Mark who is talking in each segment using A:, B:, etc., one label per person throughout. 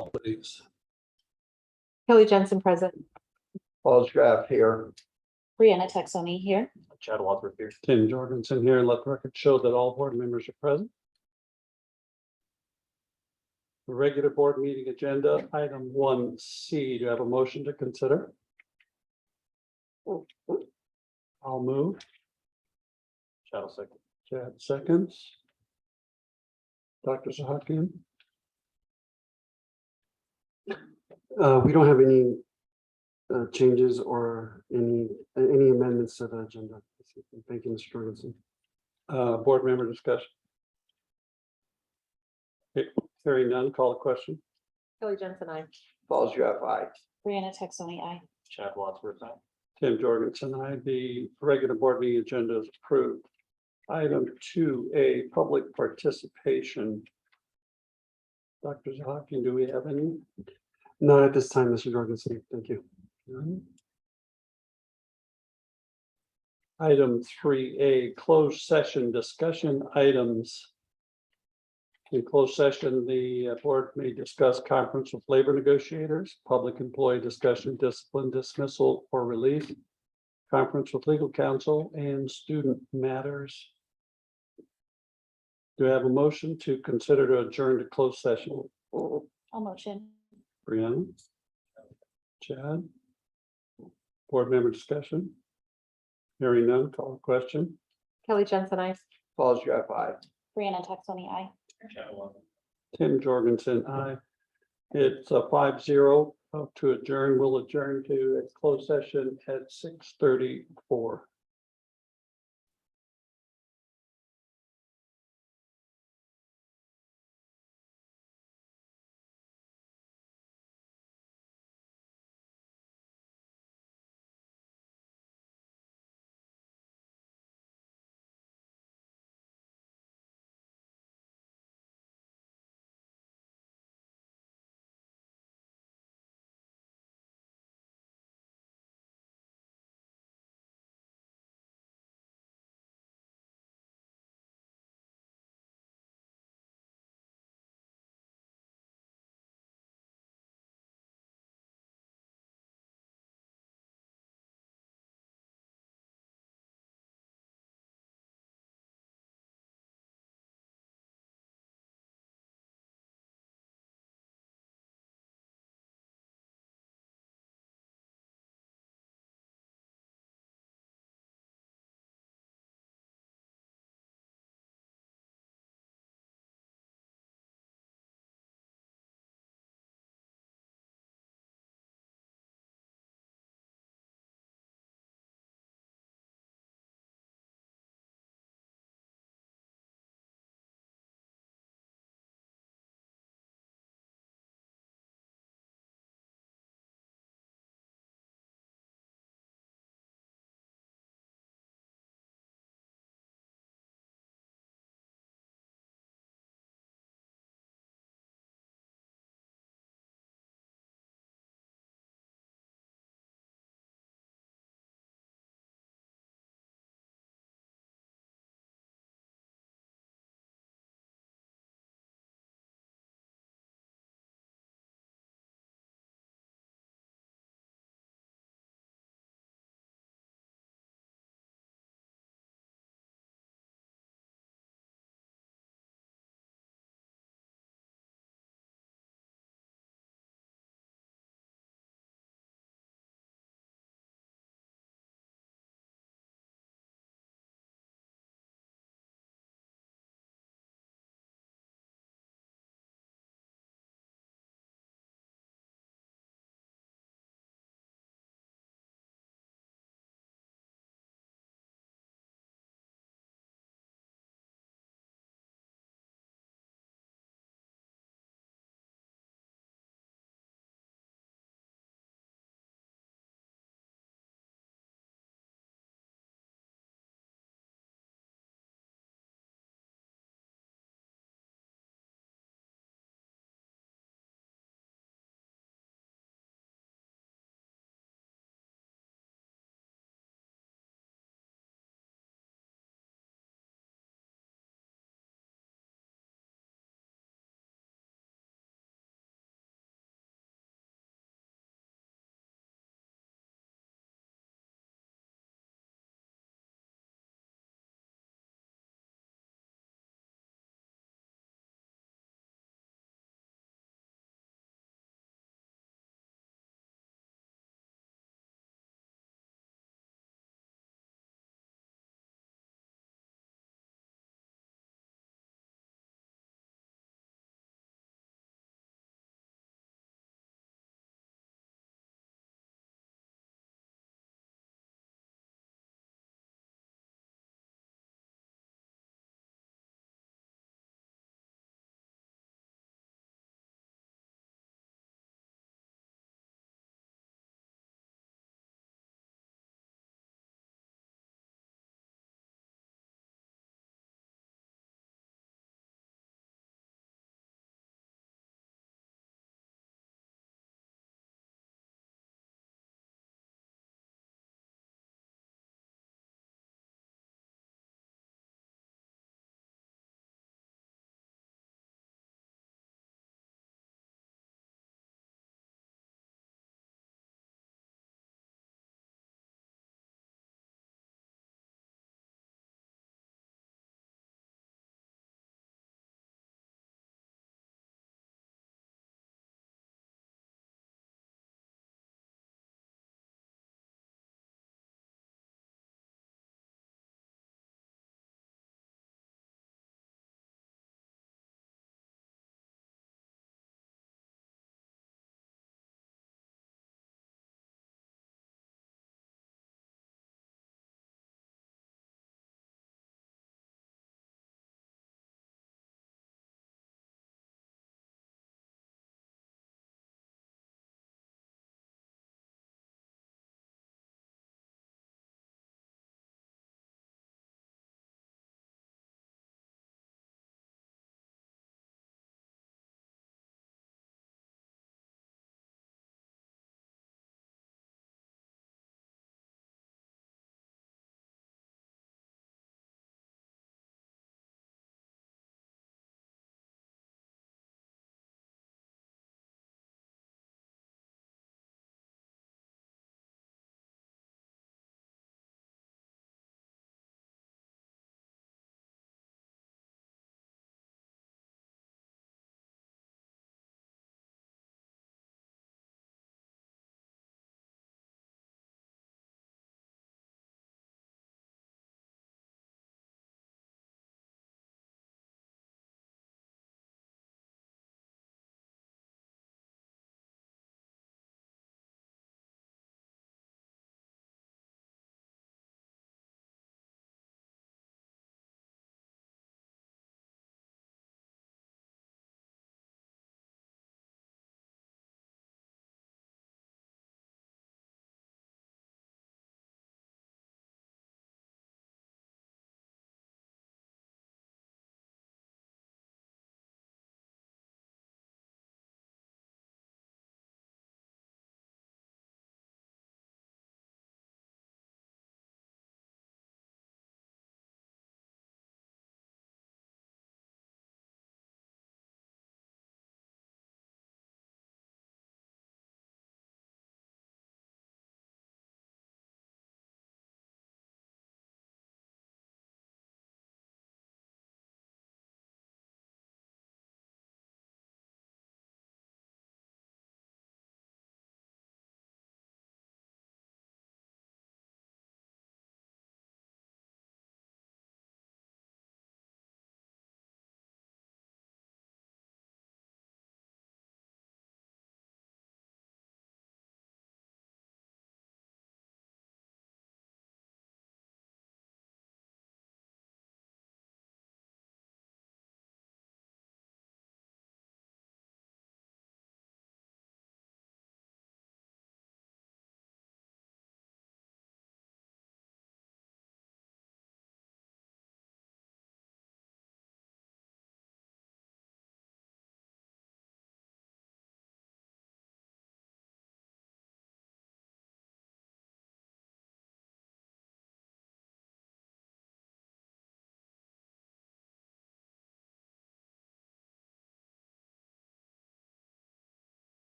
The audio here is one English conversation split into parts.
A: call, please.
B: Kelly Jensen present.
C: Paul Graff here.
B: Brianna Texoni here.
D: Chad Wadsworth here.
A: Tim Jorgensen here. Let the record show that all board members are present. The regular board meeting agenda, item 1C. Do you have a motion to consider? I'll move.
D: Chad will second.
A: Chad seconds. Dr. Zahakian. We don't have any changes or any amendments to the agenda. Thank you, Mr. Jorgensen. Board member discussion. Okay, hearing none, call the question.
B: Kelly Jensen, I.
C: Paul Graff, aye.
B: Brianna Texoni, I.
D: Chad Wadsworth, aye.
A: Tim Jorgensen, the regular board meeting agenda is approved. Item 2A, public participation. Dr. Zahakian, do we have any? Not at this time, Mr. Jorgensen. Thank you. Item 3A, closed session discussion items. In closed session, the board may discuss conference with labor negotiators, public employee discussion, discipline, dismissal, or release, conference with legal counsel, and student matters. Do I have a motion to consider to adjourn to closed session?
B: I'll motion.
A: Brianna? Chad? Board member discussion? Hearing none, call the question.
B: Kelly Jensen, I.
C: Paul Graff, aye.
B: Brianna Texoni, I.
D: Chad Wadsworth.
A: Tim Jorgensen, aye. It's a 5-0 to adjourn. We'll adjourn to a closed session at 6:34.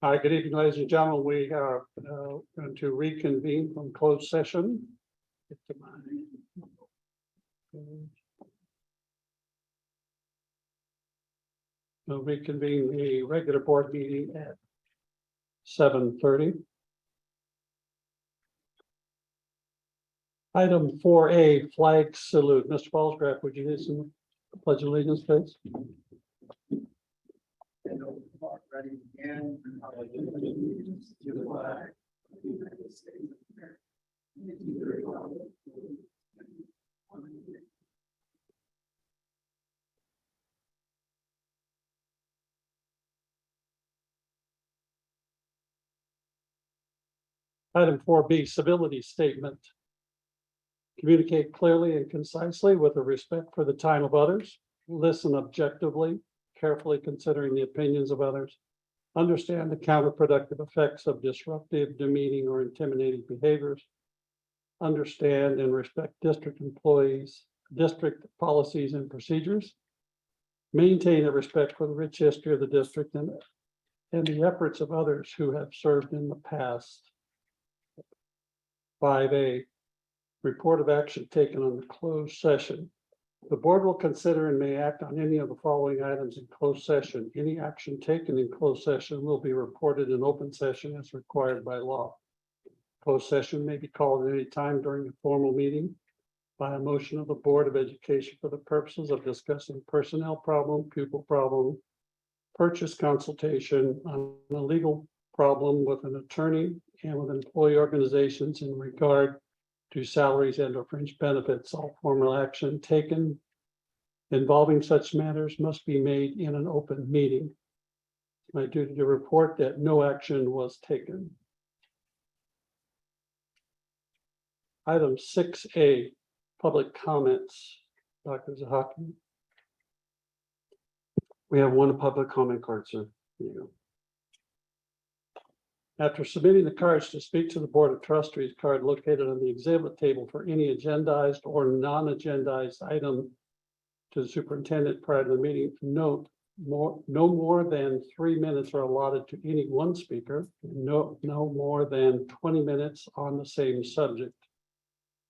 A: Hi, good evening, ladies and gentlemen. We are going to reconvene from closed session. We'll reconvene the regular board meeting at 7:30. Item 4A, flag salute. Mr. Falsgraf, would you lead some pledge of allegiance, please?
E: Ready again. Allegiance to the flag of the United States of America, and to the republic for which it stands, one nation.
A: Item 4B, civility statement. Communicate clearly and concisely with a respect for the time of others. Listen objectively, carefully considering the opinions of others. Understand the counterproductive effects of disruptive, demeaning, or intimidating behaviors. Understand and respect district employees, district policies and procedures. Maintain a respect for the rich history of the district and the efforts of others who have served in the past. 5A, report of action taken on the closed session. The board will consider and may act on any of the following items in closed session. Any action taken in closed session will be reported in open session as required by law. Closed session may be called at any time during the formal meeting by a motion of the Board of Education for the purposes of discussing personnel problem, pupil problem, purchase consultation on a legal problem with an attorney and with employee organizations in regard to salaries and or fringe benefits. All formal action taken involving such matters must be made in an open meeting. It's my duty to report that no action was taken. Item 6A, public comments. Dr. Zahaki.
F: We have one public comment card, sir. Here you go.
A: After submitting the cards to speak to the Board of Trustees, card located on the exhibit table for any agendized or non-agendized item to the superintendent prior to the meeting, note no more than 3 minutes are allotted to any one speaker, no more than 20 minutes on the same subject.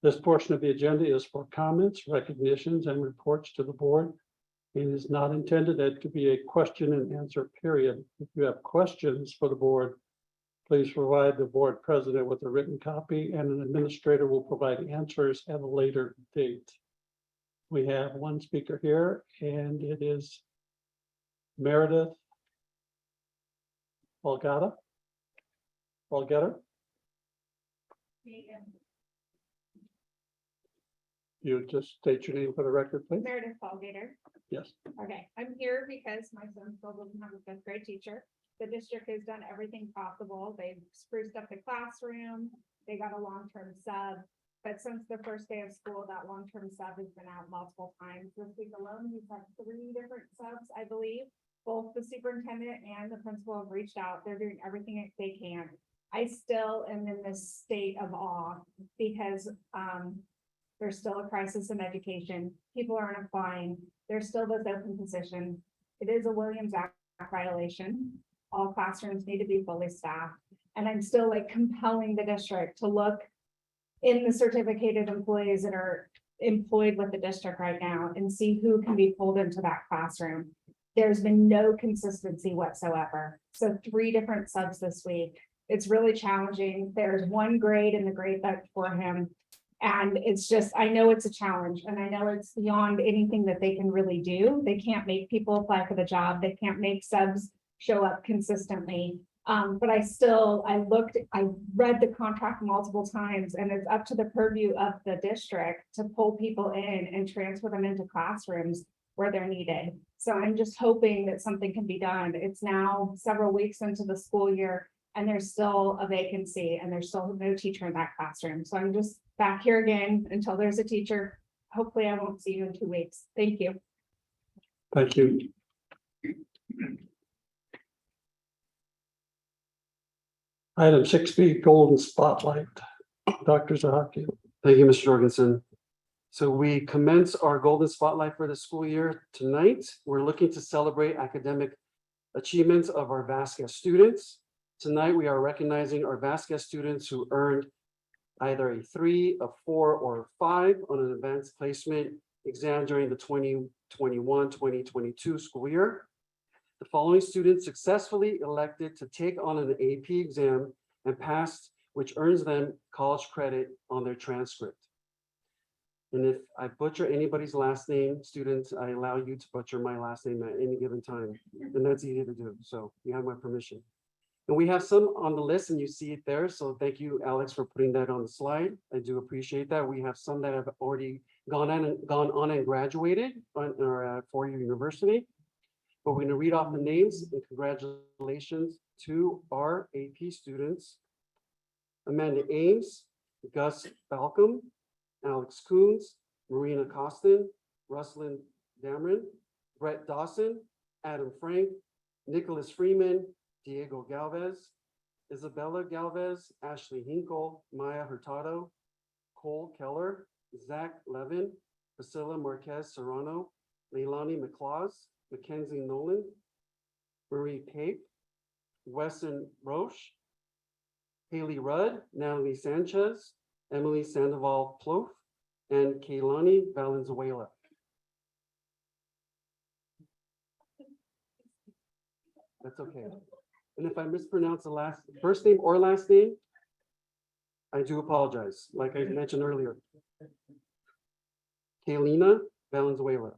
A: This portion of the agenda is for comments, recognitions, and reports to the board. It is not intended to be a question and answer period. If you have questions for the board, please provide the board president with a written copy, and an administrator will provide answers at a later date. We have one speaker here, and it is Meredith Valgata. You just state your name for the record, please.
G: Meredith Fallgater.
A: Yes.
G: Okay, I'm here because my son still doesn't have a fifth grade teacher. The district has done everything possible. They've spruced up the classroom. They got a long-term sub. But since the first day of school, that long-term sub has been out multiple times. This week alone, he's had 3 different subs, I believe. Both the superintendent and the principal have reached out. They're doing everything that they can. I still am in this state of awe because there's still a crisis in education. People aren't applying. There's still this open position. It is a Williams Act violation. All classrooms need to be fully staffed. And I'm still like compelling the district to look in the certificated employees that are employed with the district right now and see who can be pulled into that classroom. There's been no consistency whatsoever. So 3 different subs this week. It's really challenging. There's 1 grade in the grade book for him. And it's just, I know it's a challenge and I know it's beyond anything that they can really do. They can't make people apply for the job. They can't make subs show up consistently. But I read the contract multiple times, and it's up to the purview of the district to pull people in and transfer them into classrooms where they're needed. So I'm just hoping that something can be done. It's now several weeks into the school year and there's still a vacancy and there's still no teacher in that classroom. So I'm just back here again until there's a teacher. Hopefully I won't see you in 2 weeks. Thank you.
A: Thank you. Item 6B, Golden Spotlight. Dr. Zahaki.
F: Thank you, Mr. Jorgensen. So we commence our Golden Spotlight for the school year tonight. We're looking to celebrate academic achievements of our VASCA students. Tonight, we are recognizing our Vasquez students who earned either a 3, a 4, or a 5 on an advanced placement exam during the 2021-2022 school year. The following students successfully elected to take on an AP exam and passed, which earns them college credit on their transcript. And if I butcher anybody's last name, students, I allow you to butcher my last name at any given time. And that's easy to do, so you have my permission. And we have some on the list and you see it there. So thank you, Alex, for putting that on the slide. I do appreciate that. We have some that have already gone on and graduated on our four-year university. But we're going to read off the names and congratulations to our AP students. Amanda Ames, Gus Balcom, Alex Coons, Marina Costin, Ruslan Dameron, Brett Dawson, Adam Frank, Nicholas Freeman, Diego Galvez, Isabella Galvez, Ashley Hinkle, Maya Hurtado, Cole Keller, Zach Levin, Priscilla Marquez Serrano, Leilani McClaus, Mackenzie Nolan, Marie Pape, Weston Roche, Haley Rudd, Natalie Sanchez, Emily Sandoval Plouffe, and Kaylani Valenzuela. That's okay. And if I mispronounce the first name or last name, I do apologize, like I mentioned earlier. Kaylina Valenzuela.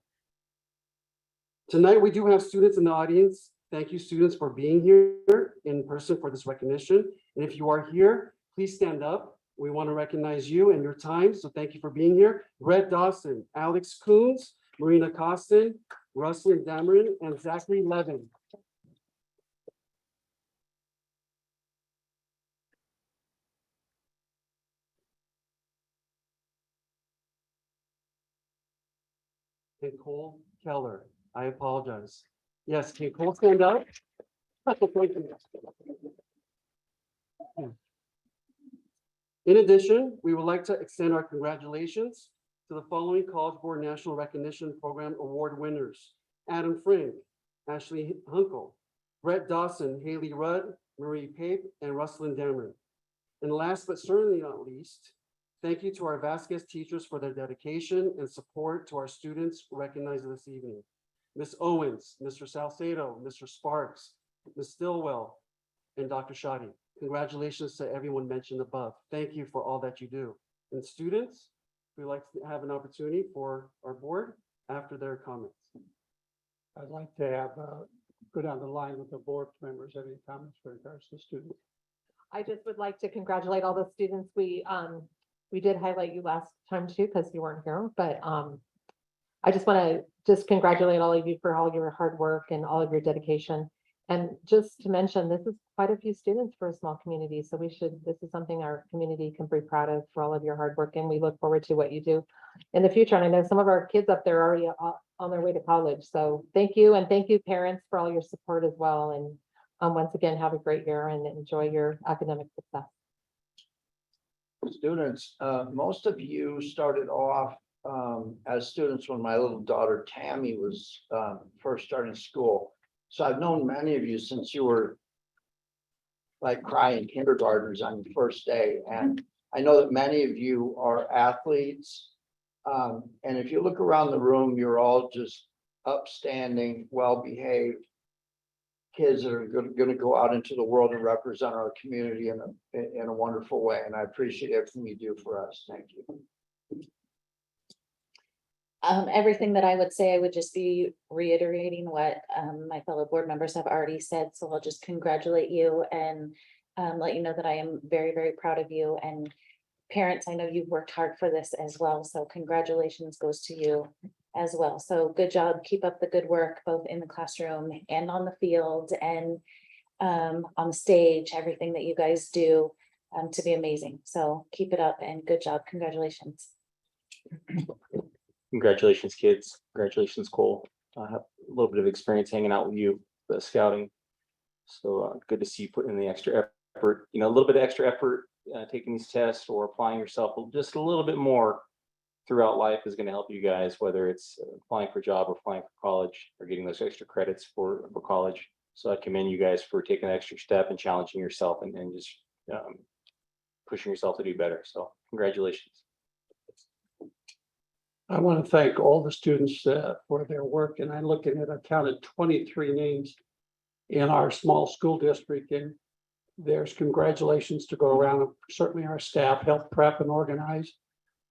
F: Tonight, we do have students in the audience. Thank you, students, for being here in person for this recognition. And if you are here, please stand up. We want to recognize you and your time, so thank you for being here. Brett Dawson, Alex Coons, Marina Costin, Ruslan Dameron, and Zachary Levin. And Cole Keller. I apologize. Yes, can Cole stand up? In addition, we would like to extend our congratulations to the following College Board National Recognition Program Award winners: Adam Frank, Ashley Hunkel, Brett Dawson, Haley Rudd, Marie Pape, and Ruslan Dameron. And last but certainly not least, thank you to our Vasquez teachers for their dedication and support to our students recognized this evening. Ms. Owens, Mr. Salcedo, Mr. Sparks, Ms. Stillwell, and Dr. Shadi. Congratulations to everyone mentioned above. Thank you for all that you do. And students, we'd like to have an opportunity for our board after their comments.
A: I'd like to have, go down the line with the board members. Any comments for regards to students?
H: I just would like to congratulate all the students. We did highlight you last time too, because you weren't here, but I just want to congratulate all of you for all your hard work and all of your dedication. And just to mention, this is quite a few students for a small community. So this is something our community can be proud of for all of your hard work. And we look forward to what you do in the future. And I know some of our kids up there are already on their way to college. So thank you. And thank you parents for all your support as well. And once again, have a great year and enjoy your academic success.
C: Students, most of you started off as students when my little daughter Tammy was first starting school. So I've known many of you since you were like crying kindergartners on your first day. And I know that many of you are athletes. And if you look around the room, you're all just upstanding, well-behaved kids that are going to go out into the world and represent our community in a wonderful way. And I appreciate everything you do for us. Thank you.
B: Everything that I would say, I would just be reiterating what my fellow board members have already said. So I'll just congratulate you and let you know that I am very, very proud of you. And parents, I know you've worked hard for this as well. So congratulations goes to you as well. So good job. Keep up the good work, both in the classroom and on the field and on the stage, everything that you guys do to be amazing. So keep it up and good job. Congratulations.
D: Congratulations, kids. Congratulations, Cole. I have a little bit of experience hanging out with you, the scouting. So good to see you put in the extra effort, a little bit of extra effort, taking these tests or applying yourself just a little bit more throughout life is going to help you guys, whether it's applying for a job or applying for college or getting those extra credits for college. So I commend you guys for taking the extra step and challenging yourself and just pushing yourself to do better. So congratulations.
A: I want to thank all the students for their work, and I look at it, I counted 23 names in our small school district, and there's congratulations to go around. Certainly our staff help prep and organize,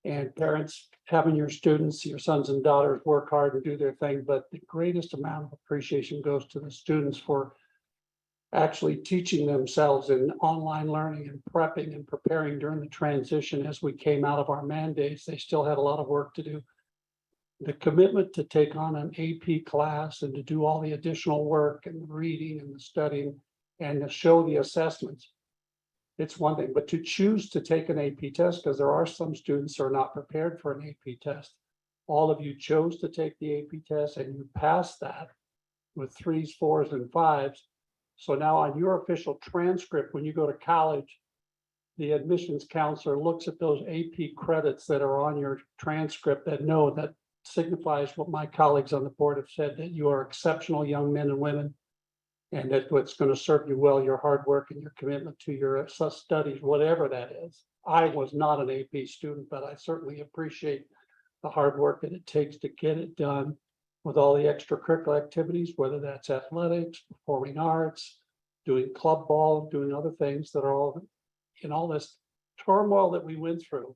A: and parents having your students, your sons and daughters work hard and do their thing, but the greatest amount of appreciation goes to the students for actually teaching themselves in online learning and prepping and preparing during the transition as we came out of our mandates. They still had a lot of work to do. The commitment to take on an AP class and to do all the additional work and the reading and the studying and to show the assessments. It's one thing, but to choose to take an AP test, because there are some students who are not prepared for an AP test. All of you chose to take the AP test and you passed that with 3s, 4s, and 5s. So now on your official transcript, when you go to college, the admissions counselor looks at those AP credits that are on your transcript that know that signifies what my colleagues on the board have said, that you are exceptional young men and women. And that what's going to serve you well, your hard work and your commitment to your studies, whatever that is. I was not an AP student, but I certainly appreciate the hard work that it takes to get it done with all the extracurricular activities, whether that's athletics, performing arts, doing club ball, doing other things that are all in all this turmoil that we went through.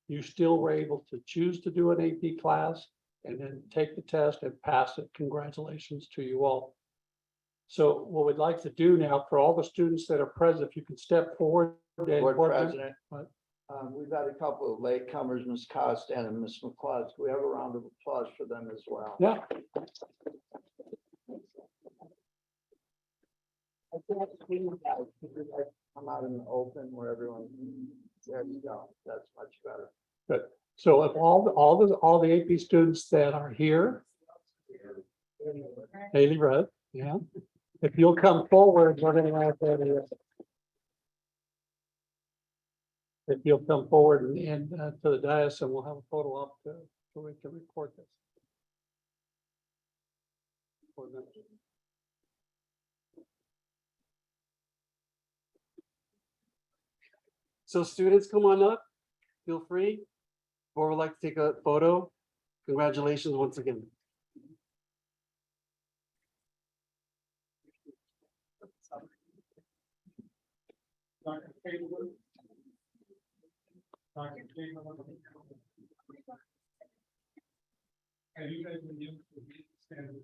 A: You still were able to choose to do an AP class and then take the test and pass it. Congratulations to you all. So what we'd like to do now for all the students that are present, if you can step forward.
C: Board President,
A: What?
C: we've got a couple of latecomers, Ms. Costa and Ms. McCloud. Can we have a round of applause for them as well?
A: Yeah,
C: I think we guys, could you guys come out in the open where everyone, there you go, that's much better.
A: so if all the AP students that are here. Haley Rudd, yeah. If you'll come forward, we're gonna have that. If you'll come forward and to the dais, and we'll have a photo up so we can record this.
F: So students, come on up, feel free, or would like to take a photo. Congratulations once again.
E: Dr. Taylor. Dr. Taylor. Have you guys been able to stand in the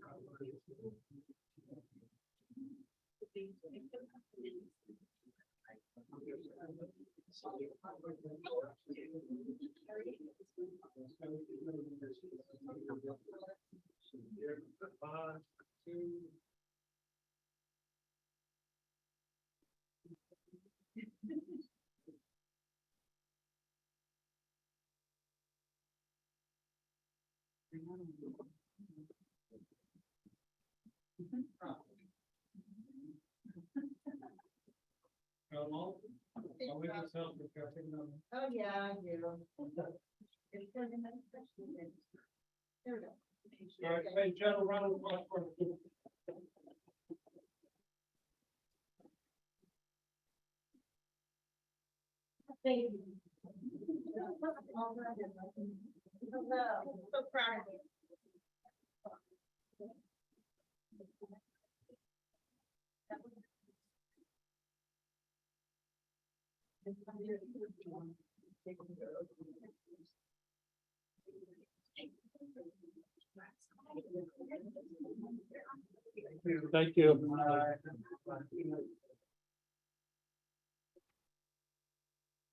I: Oh, yeah, I do. It's for the next question. There we go.
E: All right, ladies and gentlemen, round of applause for the-
I: Thank you. So proud of you.
A: Thank you.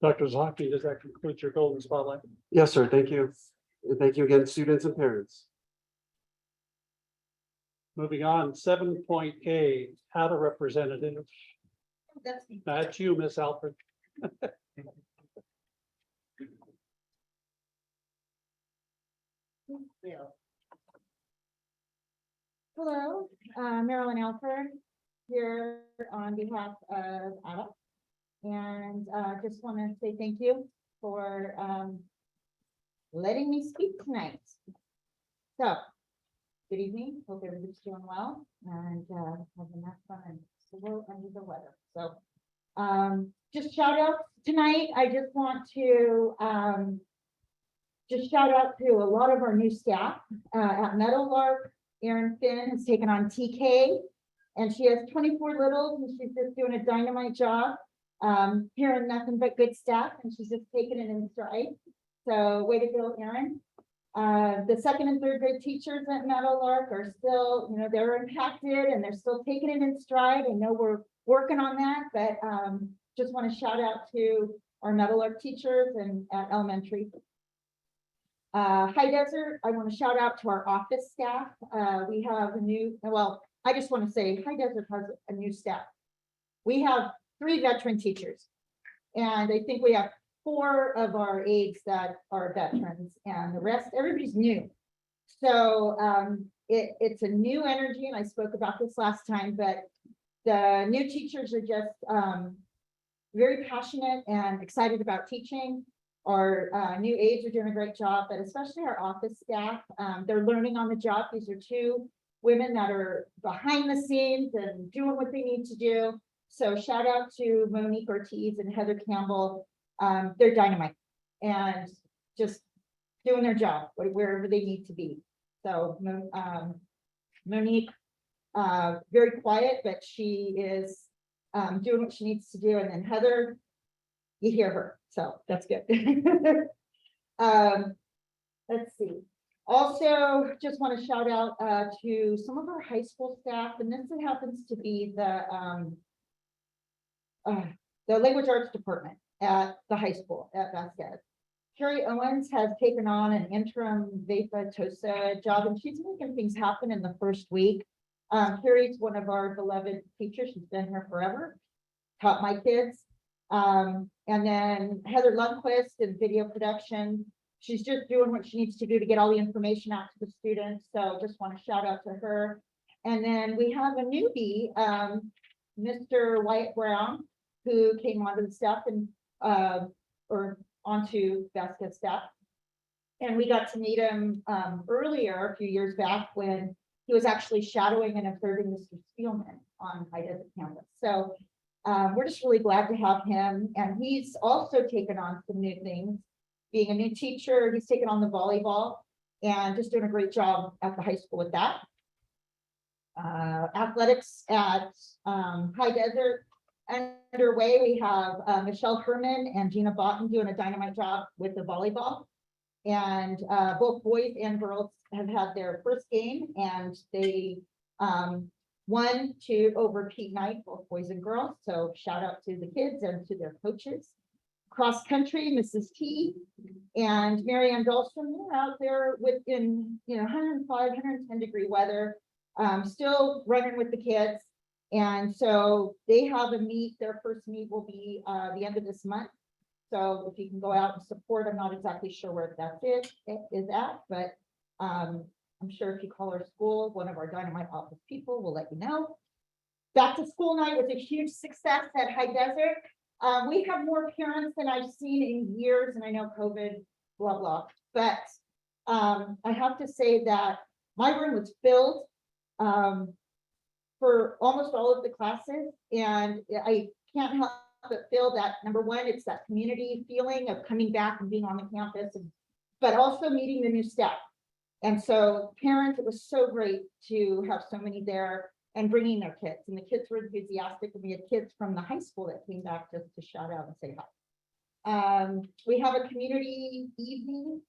A: Dr. Zaki, does that conclude your golden spotlight?
F: Yes, sir, thank you. And thank you again, students and parents.
A: Moving on, 7.A, how to representative.
I: That's me.
A: That's you, Miss Alfred.
I: Hello, Marilyn Alford here on behalf of ADA. And just want to say thank you for letting me speak tonight. So good evening. Hope everybody's doing well and having that fun and it's a little under the weather. So just shout out tonight. I just want to just shout out to a lot of our new staff at Meadowlark. Erin Finn has taken on TK and she has 24 littles and she's just doing a dynamite job. Hearing nothing but good stuff and she's just taking it in stride. So way to go, Erin. The second and third grade teachers at Meadowlark are still, you know, they're impacted and they're still taking it in stride. I know we're working on that, but just want to shout out to our Meadowlark teachers and at elementary. High Desert, I want to shout out to our office staff. We have a new, well, I just want to say High Desert has a new staff. We have 3 veteran teachers. And I think we have 4 of our aides that are veterans and the rest, everybody's new. So it's a new energy and I spoke about this last time, but the new teachers are just very passionate and excited about teaching. Our new aides are doing a great job, but especially our office staff, they're learning on the job. These are 2 women that are behind the scenes and doing what they need to do. So shout out to Monique Ortiz and Heather Campbell. They're dynamite and just doing their job wherever they need to be. So Monique, very quiet, but she is doing what she needs to do. And then Heather, you hear her. So that's good. Let's see. Also, just want to shout out to some of our high school staff, and this happens to be the language arts department at the high school at Vasquez. Carrie Owens has taken on an interim Vesa Tosa job, and she's making things happen in the first week. Carrie's one of our beloved teachers. She's been here forever, taught my kids. And then Heather Lundquist in video production. She's just doing what she needs to do to get all the information out to the students. So just want to shout out to her. And then we have a newbie, Mr. Wyatt Brown, who came onto the staff and or onto Vasquez staff. And we got to meet him earlier, a few years back, when he was actually shadowing and observing Mr. Spielman on High Desert campus. So we're just really glad to have him. And he's also taken on some new things. Being a new teacher, he's taken on the volleyball and just doing a great job at the high school with that. Athletics at High Desert underway. We have Michelle Herman and Gina Botten doing a dynamite job with the volleyball. And both boys and girls have had their first game and they won over Pete Knight, both boys and girls. So shout out to the kids and to their coaches. Cross country, Mrs. T and Marianne Dahlstrom, they're out there within 105, 110 degree weather, still running with the kids. And so they have a meet. Their first meet will be the end of this month. So if you can go out and support, I'm not exactly sure where that is at, but I'm sure if you call our school, one of our dynamite office people will let you know. Back to school night was a huge success at High Desert. We have more parents than I've seen in years, and I know COVID, blah, blah. But I have to say that my room was filled for almost all of the classes. And I can't help but feel that, number one, it's that community feeling of coming back and being on the campus, but also meeting the new staff. And so parents, it was so great to have so many there and bringing their kids, and the kids were enthusiastic, and we had kids from the high school that came back just to shout out and say hi. We have a community evening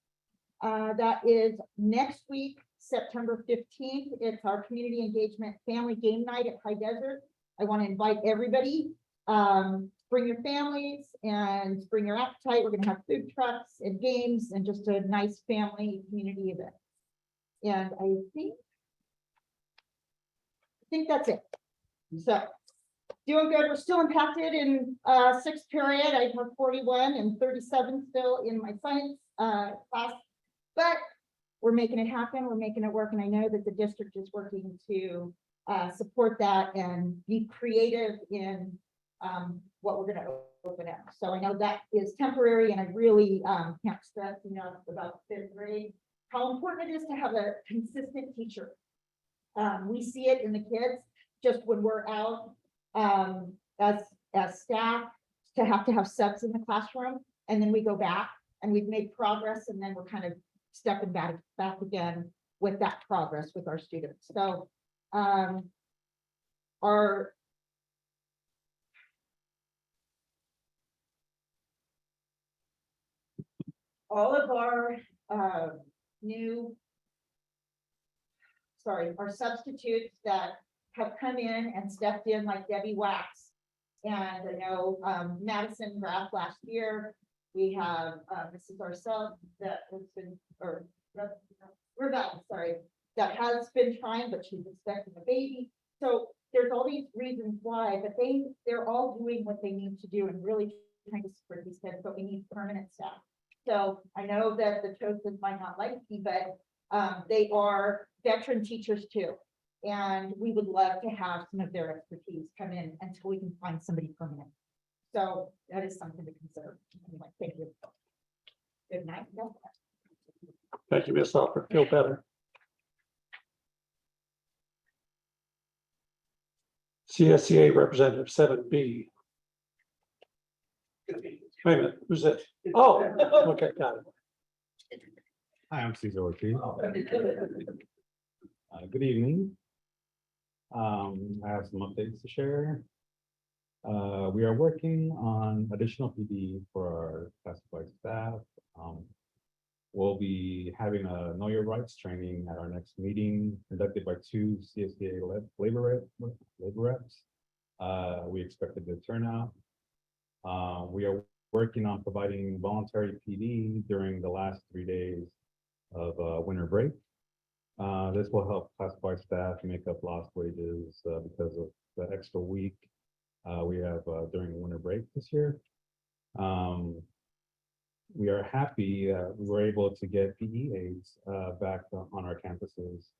I: that is next week, September 15th. It's our community engagement family game night at High Desert. I want to invite everybody. Bring your families and bring your appetite. We're going to have food trucks and games and just a nice family community event. And I think that's it. So doing good. We're still impacted in 6th period. I have 41 and 37 still in my science class, but we're making it happen. We're making it work. And I know that the district is working to support that and be creative in what we're going to open up. So I know that is temporary, and I really can't stress enough about 5th grade, how important it is to have a consistent teacher We see it in the kids, just when we're out, as staff, to have subs in the classroom, and then we go back and we've made progress, and then we're kind of stepping back again with that progress with our students. So, our all of our our substitutes that have come in and stepped in, like Debbie Wax. And I know Madison Graff last year. We have Mrs. Arcel that has been, or Ravel, sorry, that has been trying, but she's expecting a baby. So there's all these reasons why, but they're all doing what they need to do and really trying to support these kids, but we need permanent staff. So I know that the Chosen might not like me, but they are veteran teachers too. And we would love to have some of their expertise come in until we can find somebody permanent. So that is something to consider. Anyway, thank you. Good night.
A: Thank you, Ms. Alford. Feel better. CSEA Representative 7B. Wait a minute, who's it? Oh, okay, got it.
J: Hi, I'm Cesar Ortiz. Good evening. I have some updates to share. We are working on additional PD for our classified staff. We'll be having a Know Your Rights training at our next meeting conducted by 2 CSDA labor reps. We expect a good turnout. We are working on providing voluntary PD during the last 3 days of winter break. This will help classified staff make up lost wages because of the extra week we have during winter break this year. We are happy we were able to get PE aides back on our campuses.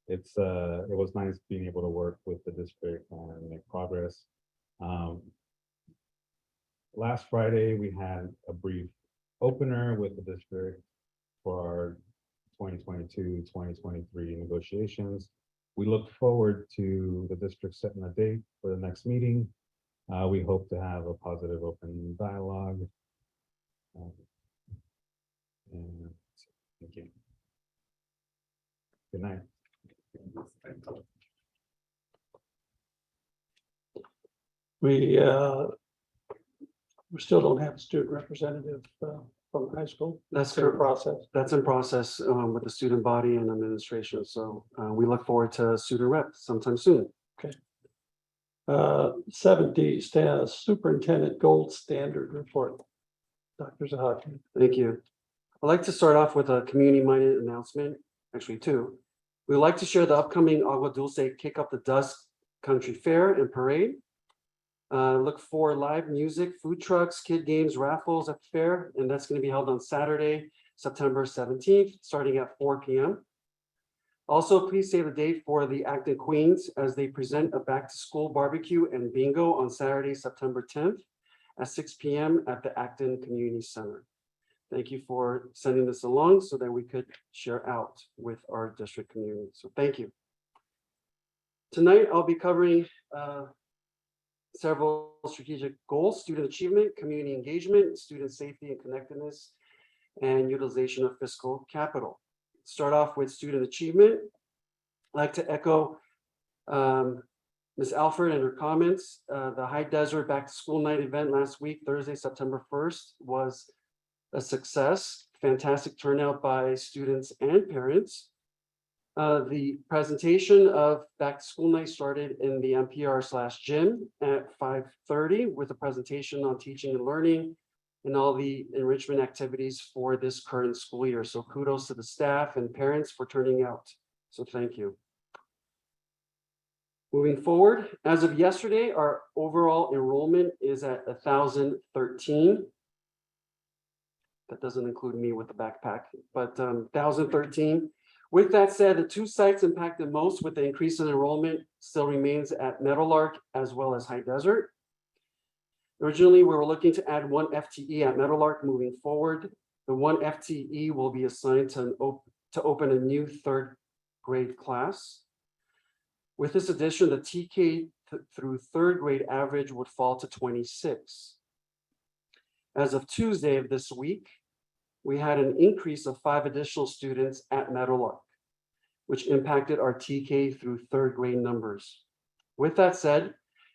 J: It was nice being able to work with the district and make progress. Last Friday, we had a brief opener with the district for our 2022-2023 negotiations. We look forward to the district setting a date for the next meeting. We hope to have a positive open dialogue. And thank you. Good night.
A: We still don't have a student representative from the high school.
F: That's
A: in the
F: correct.
A: process.
F: That's in process with the student body and administration. So we look forward to student rep sometime soon.
A: 7D status superintendent gold standard report. Dr. Zahaki.
F: Thank you. I'd like to start off with a community-minded announcement, actually two. We'd like to share the upcoming Agua Dulce Kick Up the Dust Country Fair and Parade. Look for live music, food trucks, kid games, raffles at the fair, and that's going to be held on Saturday, September 17th, starting at 4 p.m. Also, please save the date for the Acton Queens as they present a back-to-school barbecue and bingo on Saturday, September 10th at 6 p.m. at the Acton Community Center. Thank you for sending this along so that we could share out with our district community. So thank you. Tonight, I'll be covering several strategic goals: student achievement, community engagement, student safety and connectedness, and utilization of fiscal capital. Start off with student achievement. I'd like to echo Ms. Alford and her comments. The High Desert Back to School Night event last week, Thursday, September 1st, was a success. Fantastic turnout by students and parents. The presentation of Back to School Night started in the NPR/gym at 5:30 with a presentation on teaching and learning and all the enrichment activities for this current school year. So kudos to the staff and parents for turning out. So thank you. Moving forward, as of yesterday, our overall enrollment is at 1,013. That doesn't include me with the backpack, but 1,013. With that said, the two sites impacted most with the increase in enrollment still remains at Meadowlark as well as High Desert. Originally, we were looking to add 1 FTE at Meadowlark. Moving forward, the 1 FTE will be assigned to open a new 3rd grade class. With this addition, the TK through third grade average would fall to 26. As of Tuesday of this week, we had an increase of 5 additional students at Meadowlark, which impacted our TK through third grade numbers. With that said,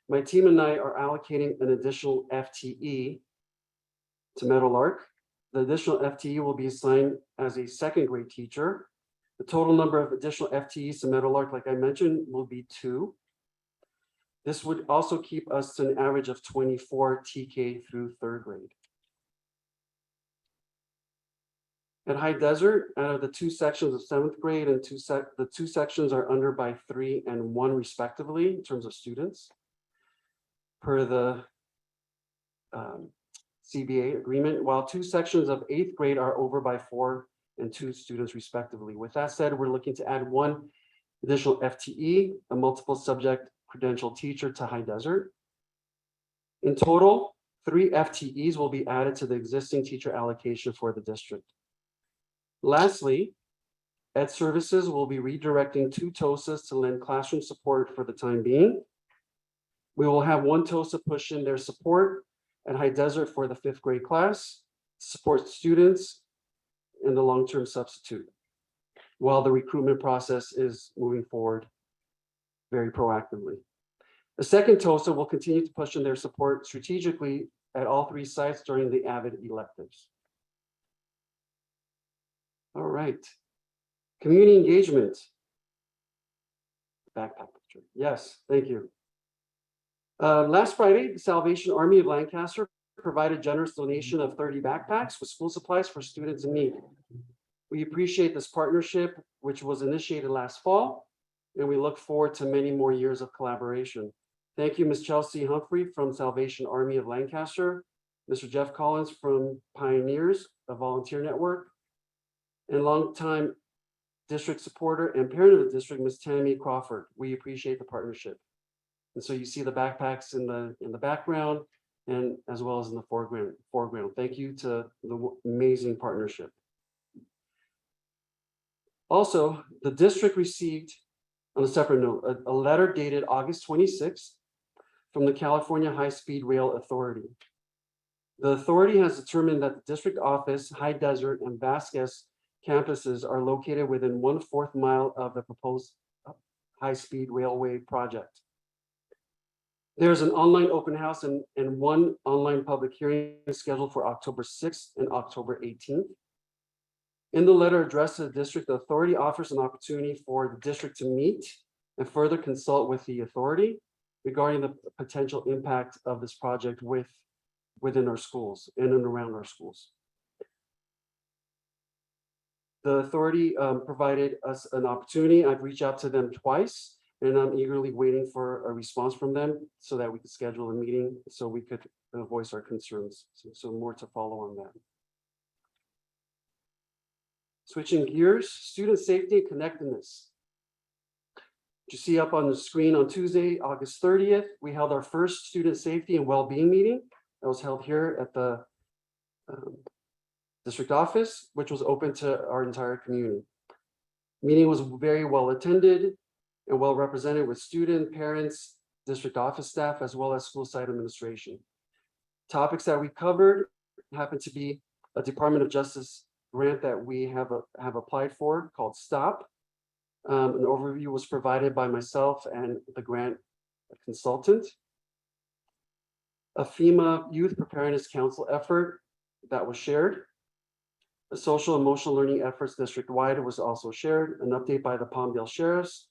F: my team and I are allocating an additional FTE to Meadowlark. The additional FTE will be assigned as a second grade teacher. The total number of additional FTEs to Meadowlark, like I mentioned, will be 2. This would also keep us to an average of 24 TK through third grade. At High Desert, out of the 2 sections of 7th grade and the 2 sections are under by 3 and 1 respectively in terms of students. Per the CBA agreement, while 2 sections of 8th grade are over by 4 and 2 students respectively. With that said, we're looking to add 1 additional FTE, a multiple subject credential teacher to High Desert. In total, 3 FTEs will be added to the existing teacher allocation for the district. Lastly, Ed Services will be redirecting 2 TOSAs to lend classroom support for the time being. We will have 1 TOSA push in their support at High Desert for the 5th grade class, support students and the long-term substitute, while the recruitment process is moving forward very proactively. The second TOSA will continue to push in their support strategically at all 3 sites during the AVID electives. All right, community engagement. Backpack picture. Yes, thank you. Last Friday, the Salvation Army of Lancaster provided a generous donation of 30 backpacks with school supplies for students in need. We appreciate this partnership, which was initiated last fall, and we look forward to many more years of collaboration. Thank you, Ms. Chelsea Humphrey from Salvation Army of Lancaster, Mr. Jeff Collins from Pioneers, a volunteer network, and longtime district supporter and parent of the district, Ms. Tammy Crawford. We appreciate the partnership. And so you see the backpacks in the background and as well as in the foreground. Thank you to the amazing partnership. Also, the district received, on a separate note, a letter dated August 26th from the California High-Speed Rail Authority. The authority has determined that the district office, High Desert, and Vasquez campuses are located within 1/4 mile of the proposed high-speed railway project. There's an online open house and 1 online public hearing scheduled for October 6th and October 18th. In the letter addressed to the district, the authority offers an opportunity for the district to meet and further consult with the authority regarding the potential impact of this project within our schools and around our schools. The authority provided us an opportunity. I've reached out to them twice, and I'm eagerly waiting for a response from them so that we could schedule a meeting so we could voice our concerns. So more to follow on that. Switching gears, student safety and connectedness. You see up on the screen on Tuesday, August 30th, we held our first student safety and well-being meeting that was held here at the district office, which was open to our entire community. Meeting was very well attended and well represented with student, parents, district office staff, as well as school site administration. Topics that we covered happened to be a Department of Justice grant that we have applied for called STOP. An overview was provided by myself and the grant consultant. A FEMA Youth Preparedness Council effort that was shared. The social emotional learning efforts district-wide was also shared, an update by the Palmdale Sheriffs,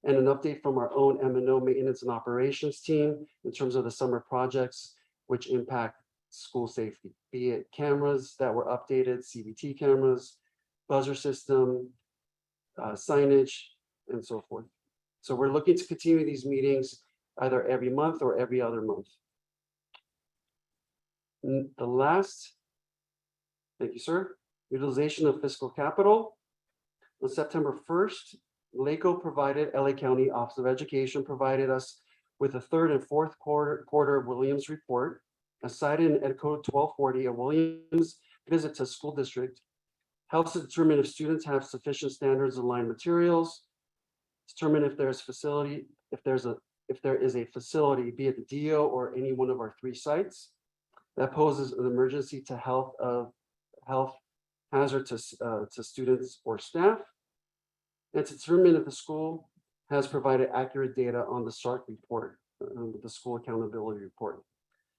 F: and an update from our own M&O maintenance and operations team in terms of the summer projects which impact school safety, be it cameras that were updated, CVT cameras, buzzer system, signage, and so forth. So we're looking to continue these meetings either every month or every other month. The last, thank you, sir. Utilization of fiscal capital. On September 1st, LA County Office of Education provided us with a 3rd and 4th quarter Williams report. As cited in Ed Code 1240, a Williams visit to school district helps to determine if students have sufficient standards aligned materials, determine if there's facility if there is a facility, be it the DO or any one of our 3 sites, that poses an emergency to health hazard to students or staff. And to determine if the school has provided accurate data on the SARC report, the school accountability report.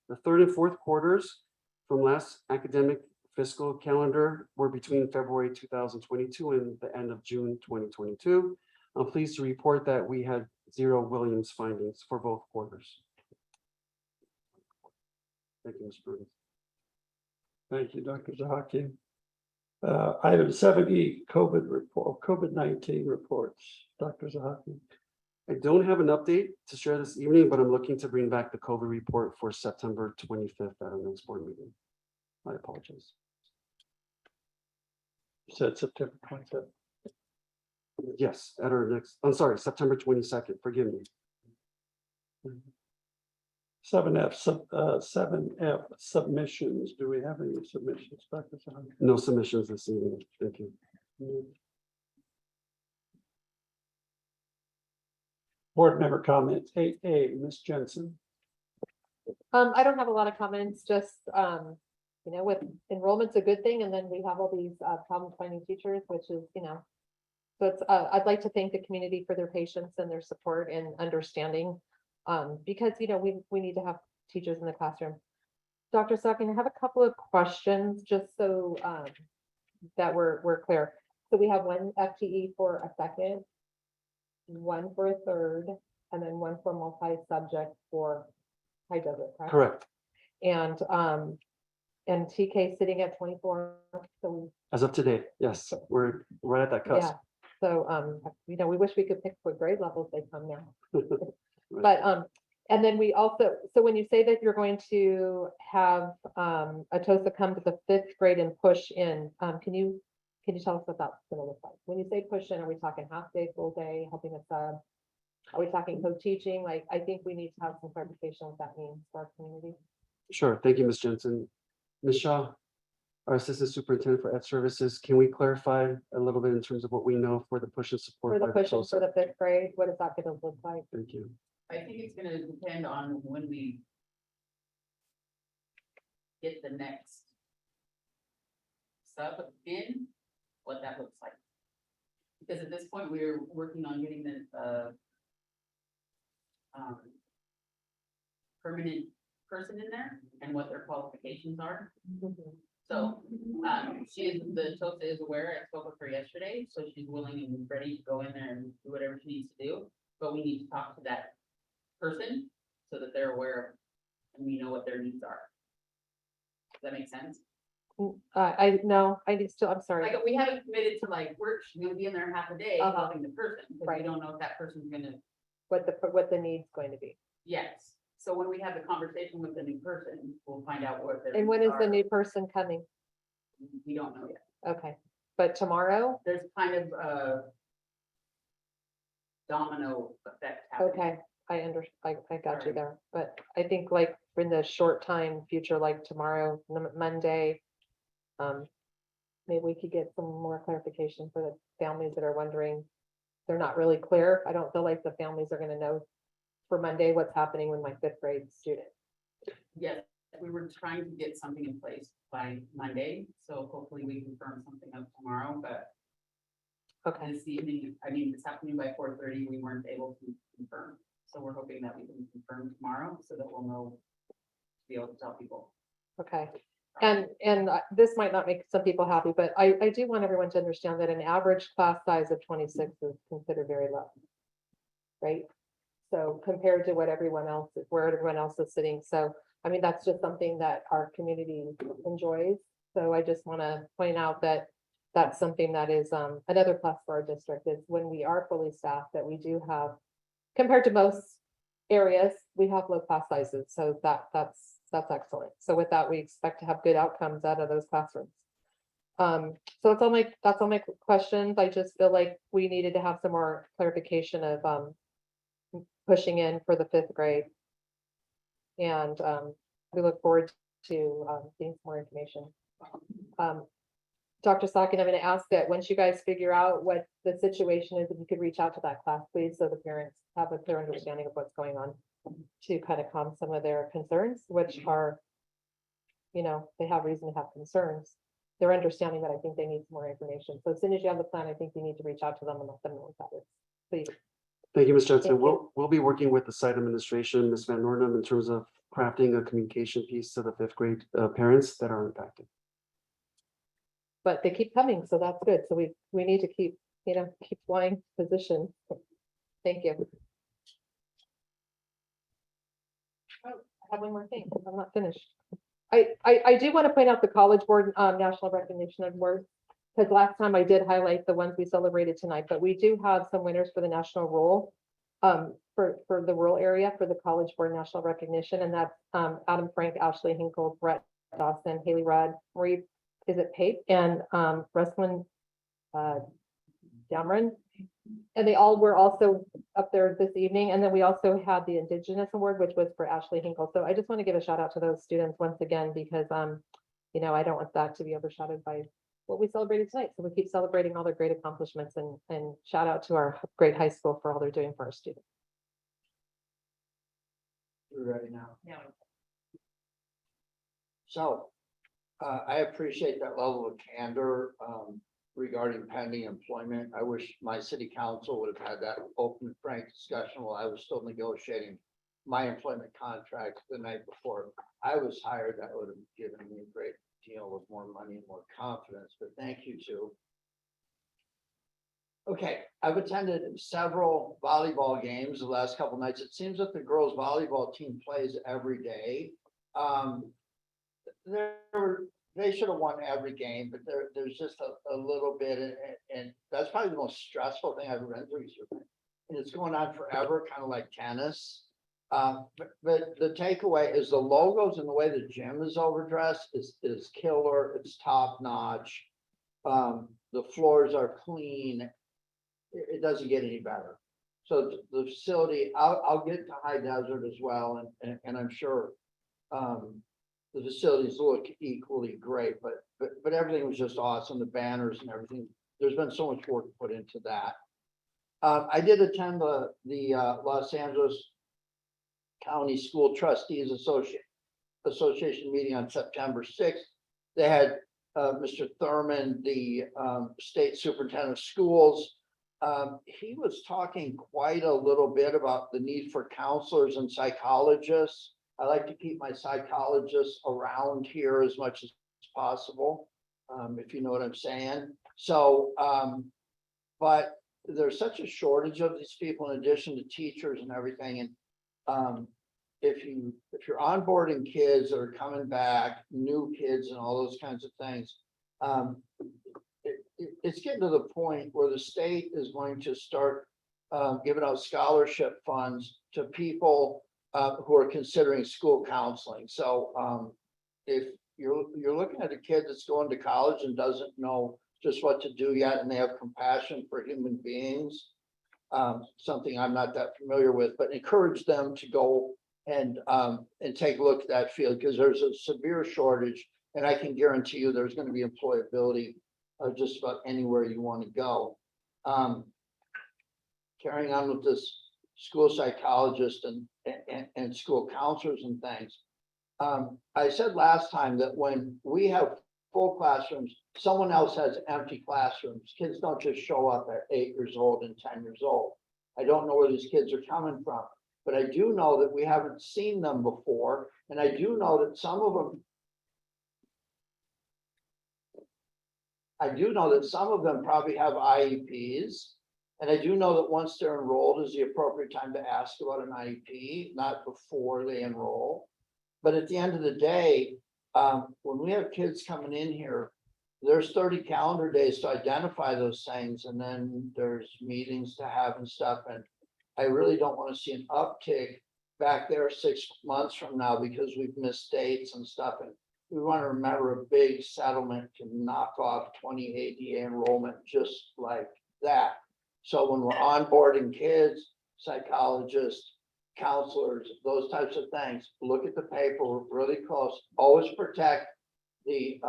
F: The 3rd and 4th quarters from last academic fiscal calendar were between February 2022 and the end of June 2022. I'm pleased to report that we had 0 Williams findings for both quarters. Thank you, Mr. Burns.
A: Thank you, Dr. Zahaki. Item 7E, COVID-19 reports. Dr. Zahaki.
F: I don't have an update to share this evening, but I'm looking to bring back the COVID report for September 25th at our next board meeting. I apologize.
A: You said September 25th.
F: Yes, at our next, I'm sorry, September 22nd, forgive me.
A: 7F submissions. Do we have any submissions, Dr. Zahaki?
F: No submissions this evening, thank you.
A: Board member comments. 8A, Ms. Jensen.
H: I don't have a lot of comments, just, with enrollment's a good thing, and then we have all these, problem finding teachers, which is, so it's, I'd like to thank the community for their patience and their support and understanding, because, we need to have teachers in the classroom. Dr. Stocking, I have a couple of questions, just so, that we're clear. So we have 1 FTE for a second, 1 for a third, and then 1 for multi-subject for high desert, correct?
F: Correct,
H: And TK sitting at 24, so,
F: as of today, yes, we're right at that
H: yeah.
F: cusp.
H: So, we wish we could pick what grade levels they come now.
F: Right.
H: But, and then we also, so when you say that you're going to have, ATOSA come to the 5th grade and push in, can you tell us what that's gonna look like? When you say push in, are we talking half day, full day, helping us, are we talking co-teaching? Like, I think we need to have some clarification what that means for our community.
F: Sure, thank you, Ms. Jensen. Ms. Shaw, our Assistant Superintendent for Ed Services, can we clarify a little bit in terms of what we know for the push and support?
H: For the
F: by
H: push in for
F: TOSA?
H: the 5th grade, what is that gonna look like?
F: Thank you.
K: I think it's gonna depend on when we get the next sub in, what that looks like. Because at this point, we're working on getting the permanent person in there and what their qualifications are. So, the TOSA is aware, I spoke with her yesterday, so she's willing and ready to go in there and do whatever she needs to do. But we need to talk to that person so that they're aware of, and we know what their needs are. Does that make sense?
H: No, I need still, I'm sorry.
K: Like, we haven't committed to she's gonna be in there half a day
H: Uh-huh.
K: helping the person, because
H: Right.
K: we don't know if that person's gonna,
H: What the need's going to be.
K: yes. So when we have the conversation with the new person, we'll find out what their.
H: And when
K: needs
H: is the
K: are.
H: new person coming?
K: We don't know yet.
H: Okay, but tomorrow?
K: There's kind of a domino effect happening.
H: Okay, I got you
K: Sorry.
H: there, but I think like in the short time future, like tomorrow, Monday. Maybe we could get some more clarification for the families that are wondering. They're not really clear. I don't feel like the families are gonna know for Monday what's happening with my 5th grade student.
K: Yes, we were trying to get something in place by Monday, so hopefully we can firm something up tomorrow, but
H: Okay,
K: this evening, this afternoon by 4:30, we weren't able to confirm. So we're hoping that we can confirm tomorrow so that we'll know, to be able to tell people.
H: okay. And this might not make some people happy, but I do want everyone to understand that an average class size of 26 is considered very low. Right? So compared to what everyone else, where everyone else is sitting. So, I mean, that's just something that our community enjoys. So I just want to point out that that's something that is another plus for our district is when we are fully staffed, that we do have, compared to most areas, we have low class sizes. So that's excellent. So with that, we expect to have good outcomes out of those classrooms. So that's all my questions. I just feel like we needed to have some more clarification of pushing in for the 5th grade. And we look forward to seeing some more information. Dr. Sakin, I'm gonna ask that once you guys figure out what the situation is, if you could reach out to that class, please, so the parents have a clear understanding of what's going on. To kind of calm some of their concerns, which are, you know, they have reason to have concerns. They're understanding that I think they need some more information. So as soon as you have the plan, I think you need to reach out to them and let them know what that is. Please.
F: Thank you, Ms. Jensen.
H: Thank you.
F: We'll be working with the site administration, Ms. Van Nornum, in terms of crafting a communication piece to the fifth grade parents that are impacted.
H: But they keep coming, so that's good. So we need to keep, you know, keep flying position. Thank you. Oh, I have one more thing. I'm not finished. I do want to point out the College Board National Recognition Award. Because last time I did highlight the ones we celebrated tonight, but we do have some winners for the national role. For the rural area for the College Board National Recognition, and that's Adam Frank, Ashley Hinkle, Brett Dawson, Haley Rudd, Marie, is it Pape, and Ruslin Dameron. And they all were also up there this evening. And then we also had the Indigenous Award, which was for Ashley Hinkle. So I just want to give a shout out to those students once again, because you know, I don't want that to be overshadowed by what we celebrated tonight. So we keep celebrating all their great accomplishments, and shout out to our great high school for all they're doing for our students.
C: We're ready now.
K: Yeah.
C: So, I appreciate that level of candor, regarding pending employment. I wish my city council would have had that open, frank discussion while I was still negotiating my employment contract the night before I was hired. That would have given me a great deal of more money and more confidence, but thank you too. Okay, I've attended several volleyball games the last couple nights. It seems that the girls volleyball team plays every day. They should have won every game, but there's just a little bit, and that's probably the most stressful thing I've ever been through. And it's going on forever, kind of like tennis. But the takeaway is the logos and the way the gym is overdressed is killer. It's top notch. The floors are clean. It doesn't get any better. So the facility, I'll get to High Desert as well, and I'm sure the facilities look equally great, but everything was just awesome. The banners and everything. There's been so much work put into that. I did attend the Los Angeles County School Trustees Association meeting on September 6th. They had Mr. Thurman, the state superintendent of schools. He was talking quite a little bit about the need for counselors and psychologists. I like to keep my psychologists around here as much as possible, if you know what I'm saying. So, but there's such a shortage of these people in addition to teachers and everything. And if you're onboarding kids that are coming back, new kids and all those kinds of things, it's getting to the point where the state is going to start giving out scholarship funds to people who are considering school counseling. So if you're looking at a kid that's going to college and doesn't know just what to do yet, and they have compassion for human beings, something I'm not that familiar with, but encourage them to go and take a look at that field, because there's a severe shortage, and I can guarantee you there's going to be employability just about anywhere you want to go. Carrying on with this school psychologist and school counselors and things. I said last time that when we have full classrooms, someone else has empty classrooms. Kids don't just show up at 8 years old and 10 years old. I don't know where these kids are coming from, but I do know that we haven't seen them before. And I do know that some of them probably have IEPs. And I do know that once they're enrolled is the appropriate time to ask about an IEP, not before they enroll. But at the end of the day, when we have kids coming in here, there's 30 calendar days to identify those things, and then there's meetings to have and stuff. And I really don't want to see an uptick back there 6 months from now because we've missed dates and stuff. And we want to remember a big settlement to knock off 20 ADA enrollment just like that. So when we're onboarding kids, psychologists, counselors, those types of things, look at the paper really close. Always protect the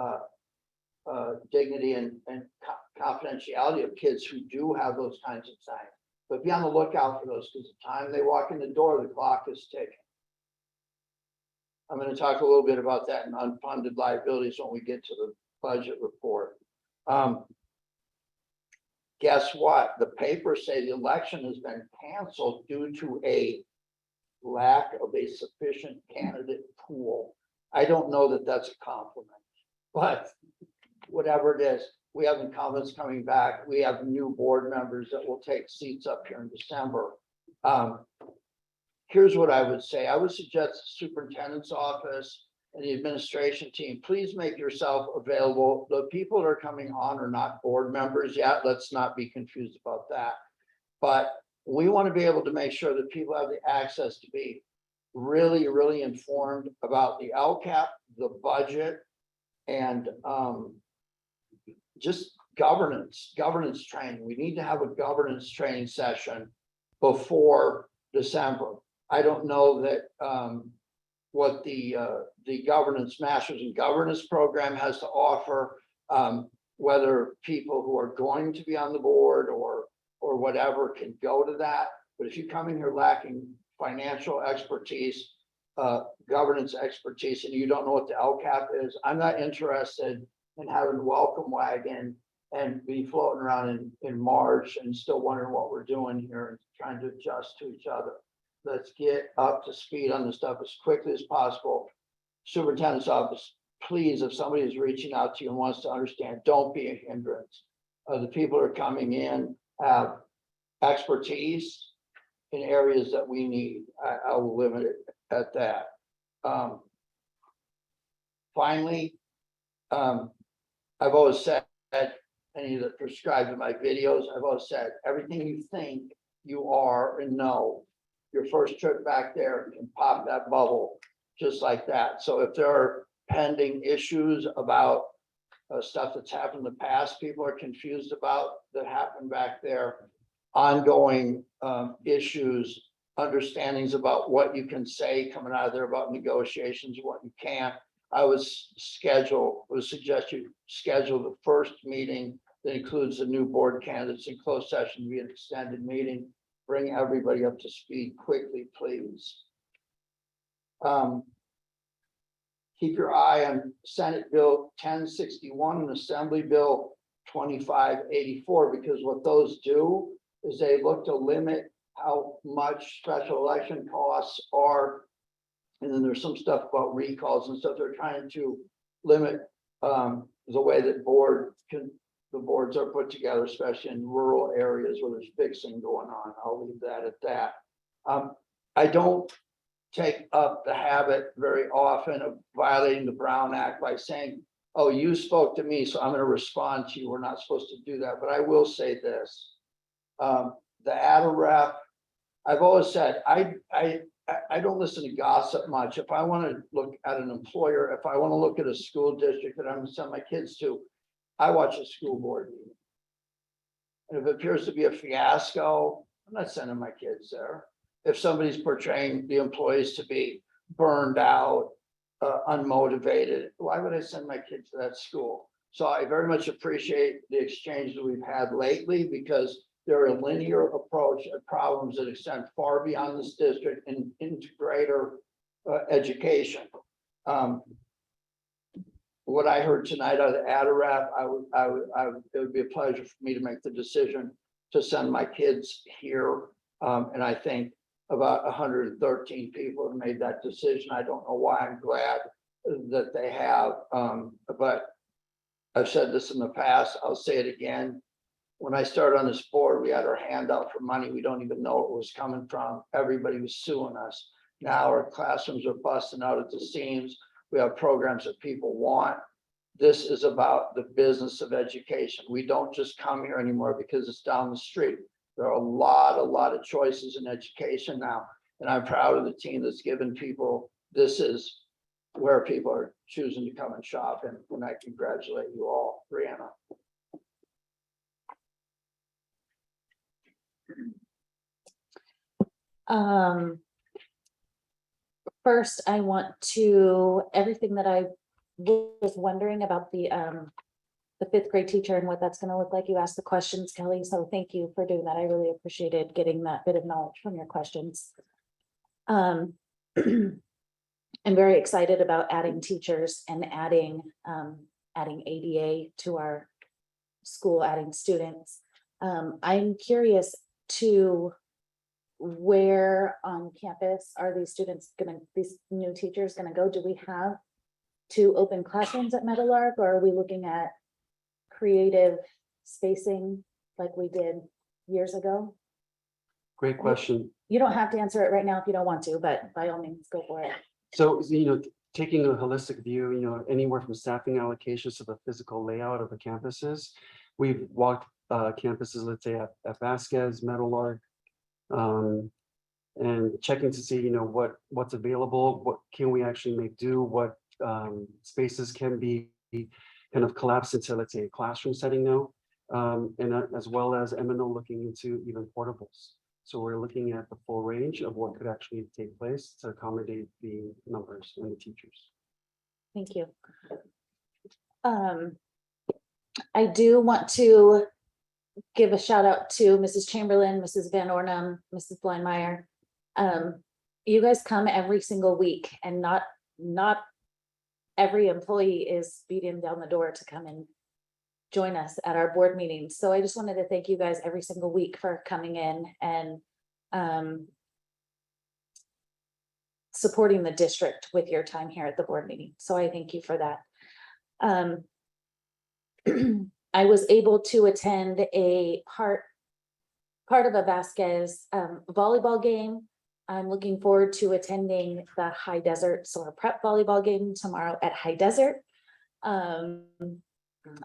C: dignity and confidentiality of kids who do have those kinds of things. But be on the lookout for those, because the time they walk in the door, the clock is ticking. I'm going to talk a little bit about that in unfunded liabilities when we get to the budget report. Guess what? The papers say the election has been canceled due to a lack of a sufficient candidate pool. I don't know that that's a compliment, but whatever it is, we have incumbents coming back. We have new board members that will take seats up here in December. Here's what I would say. I would suggest the superintendent's office and the administration team, please make yourself available. The people that are coming on are not board members yet. Let's not be confused about that. But we want to be able to make sure that people have the access to be really, really informed about the LCAP, the budget, and just governance training. We need to have a governance training session before December. I don't know that what the governance masters in governance program has to offer, whether people who are going to be on the board or whatever can go to that. But if you come in here lacking financial expertise, governance expertise, and you don't know what the LCAP is, I'm not interested in having welcome wagon and be floating around in March and still wondering what we're doing here and trying to adjust to each other. Let's get up to speed on this stuff as quickly as possible. Superintendent's office, please, if somebody is reaching out to you and wants to understand, don't be a hindrance. The people who are coming in have expertise in areas that we need. I will limit it at that. Finally, I've always said, any that prescribed in my videos, I've always said, everything you think you are and know, your first trip back there can pop that bubble just like that. So if there are pending issues about stuff that's happened in the past, people are confused about that happened back there, ongoing issues, understandings about what you can say coming out of there about negotiations, what you can't. I would suggest you schedule the first meeting that includes the new board candidates in closed session, be an extended meeting. Bring everybody up to speed quickly, please. Keep your eye on Senate Bill 1061 and Assembly Bill 2584, because what those do is they look to limit how much special election costs are. And then there's some stuff about recalls and stuff. They're trying to limit the way that the boards are put together, especially in rural areas where there's fixing going on. I'll leave that at that. I don't take up the habit very often of violating the Brown Act by saying, oh, you spoke to me, so I'm going to respond to you. We're not supposed to do that. But I will say this. The ADA rep, I've always said, I don't listen to gossip much. If I want to look at an employer, if I want to look at a school district that I'm going to send my kids to, I watch a school board meeting. And if it appears to be a fiasco, I'm not sending my kids there. If somebody's portraying the employees to be burned out, unmotivated, why would I send my kids to that school? So I very much appreciate the exchanges we've had lately, because they're a linear approach at problems that extend far beyond this district and into greater education. What I heard tonight out of the ADARAP, it would be a pleasure for me to make the decision to send my kids here. And I think about 113 people have made that decision. I don't know why. I'm glad that they have, but I've said this in the past. I'll say it again. When I started on this board, we had our hand out for money. We don't even know where it was coming from. Everybody was suing us. Now our classrooms are busting out at the seams. We have programs that people want. This is about the business of education. We don't just come here anymore because it's down the street. There are a lot of choices in education now. And I'm proud of the team that's given people, this is where people are choosing to come and shop. And I congratulate you all. Brianna.
B: First, I want to, everything that I was wondering about the the fifth grade teacher and what that's gonna look like. You asked the questions, Kelly, so thank you for doing that. I really appreciated getting that bit of knowledge from your questions. I'm very excited about adding teachers and adding ADA to our school, adding students. I'm curious to where on campus are these students these new teachers gonna go? Do we have 2 open classrooms at Meadowlark, or are we looking at creative spacing like we did years ago?
F: Great question.
B: You don't have to answer it right now if you don't want to, but by all means, go for it.
F: So, taking a holistic view, anywhere from staffing allocations to the physical layout of the campuses. We've walked campuses, let's say at Vasquez, Meadowlark, and checking to see, what's available, what can we actually make do, what spaces can be kind of collapsed into, let's say, a classroom setting now, and as well as M&O looking into even portables. So we're looking at the full range of what could actually take place to accommodate the numbers and the teachers.
B: Thank you. I do want to give a shout out to Mrs. Chamberlain, Mrs. Van Ornum, Mrs. Blindmeyer. You guys come every single week, and not every employee is beating down the door to come and join us at our board meetings. So I just wanted to thank you guys every single week for coming in and supporting the district with your time here at the board meeting. So I thank you for that. I was able to attend a part of a Vasquez volleyball game. I'm looking forward to attending the High Desert Solar Prep volleyball game tomorrow at High Desert.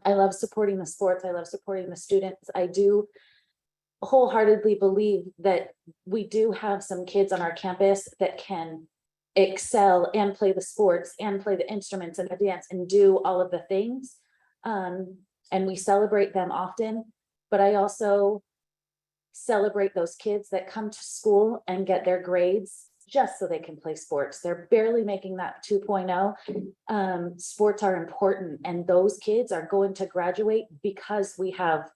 B: I love supporting the sports. I love supporting the students. I do wholeheartedly believe that we do have some kids on our campus that can excel and play the sports and play the instruments and the dance and do all of the things. And we celebrate them often, but I also celebrate those kids that come to school and get their grades just so they can play sports. They're barely making that 2.0. Sports are important, and those kids are going to graduate because we have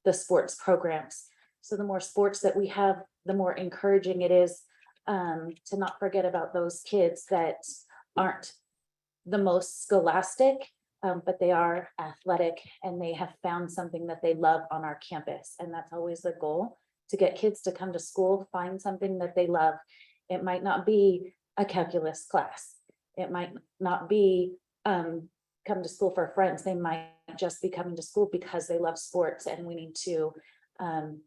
B: the sports programs. So the more sports that we have, the more encouraging it is to not forget about those kids that aren't the most scholastic, but they are athletic and they have found something that they love on our campus. And that's always the goal, to get kids to come to school, find something that they love. It might not be a calculus class. It might not be come to school for friends. They might just be coming to school because they love sports, and we need to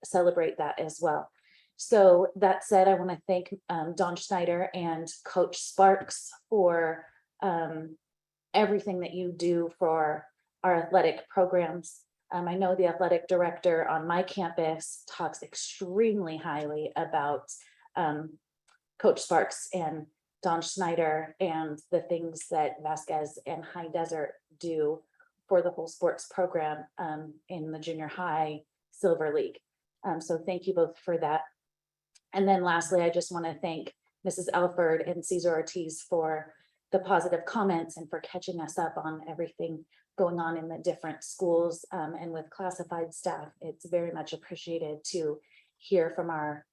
B: celebrate that as well. So that said, I want to thank Don Schneider and Coach Sparks for everything that you do for our athletic programs. I know the athletic director on my campus talks extremely highly about Coach Sparks and Don Schneider and the things that Vasquez and High Desert do for the whole sports program in the junior high Silver League. So thank you both for that. And then lastly, I just want to thank Mrs. Alford and Cesar Ortiz for the positive comments and for catching us up on everything going on in the different schools and with classified staff. It's very much appreciated to hear from our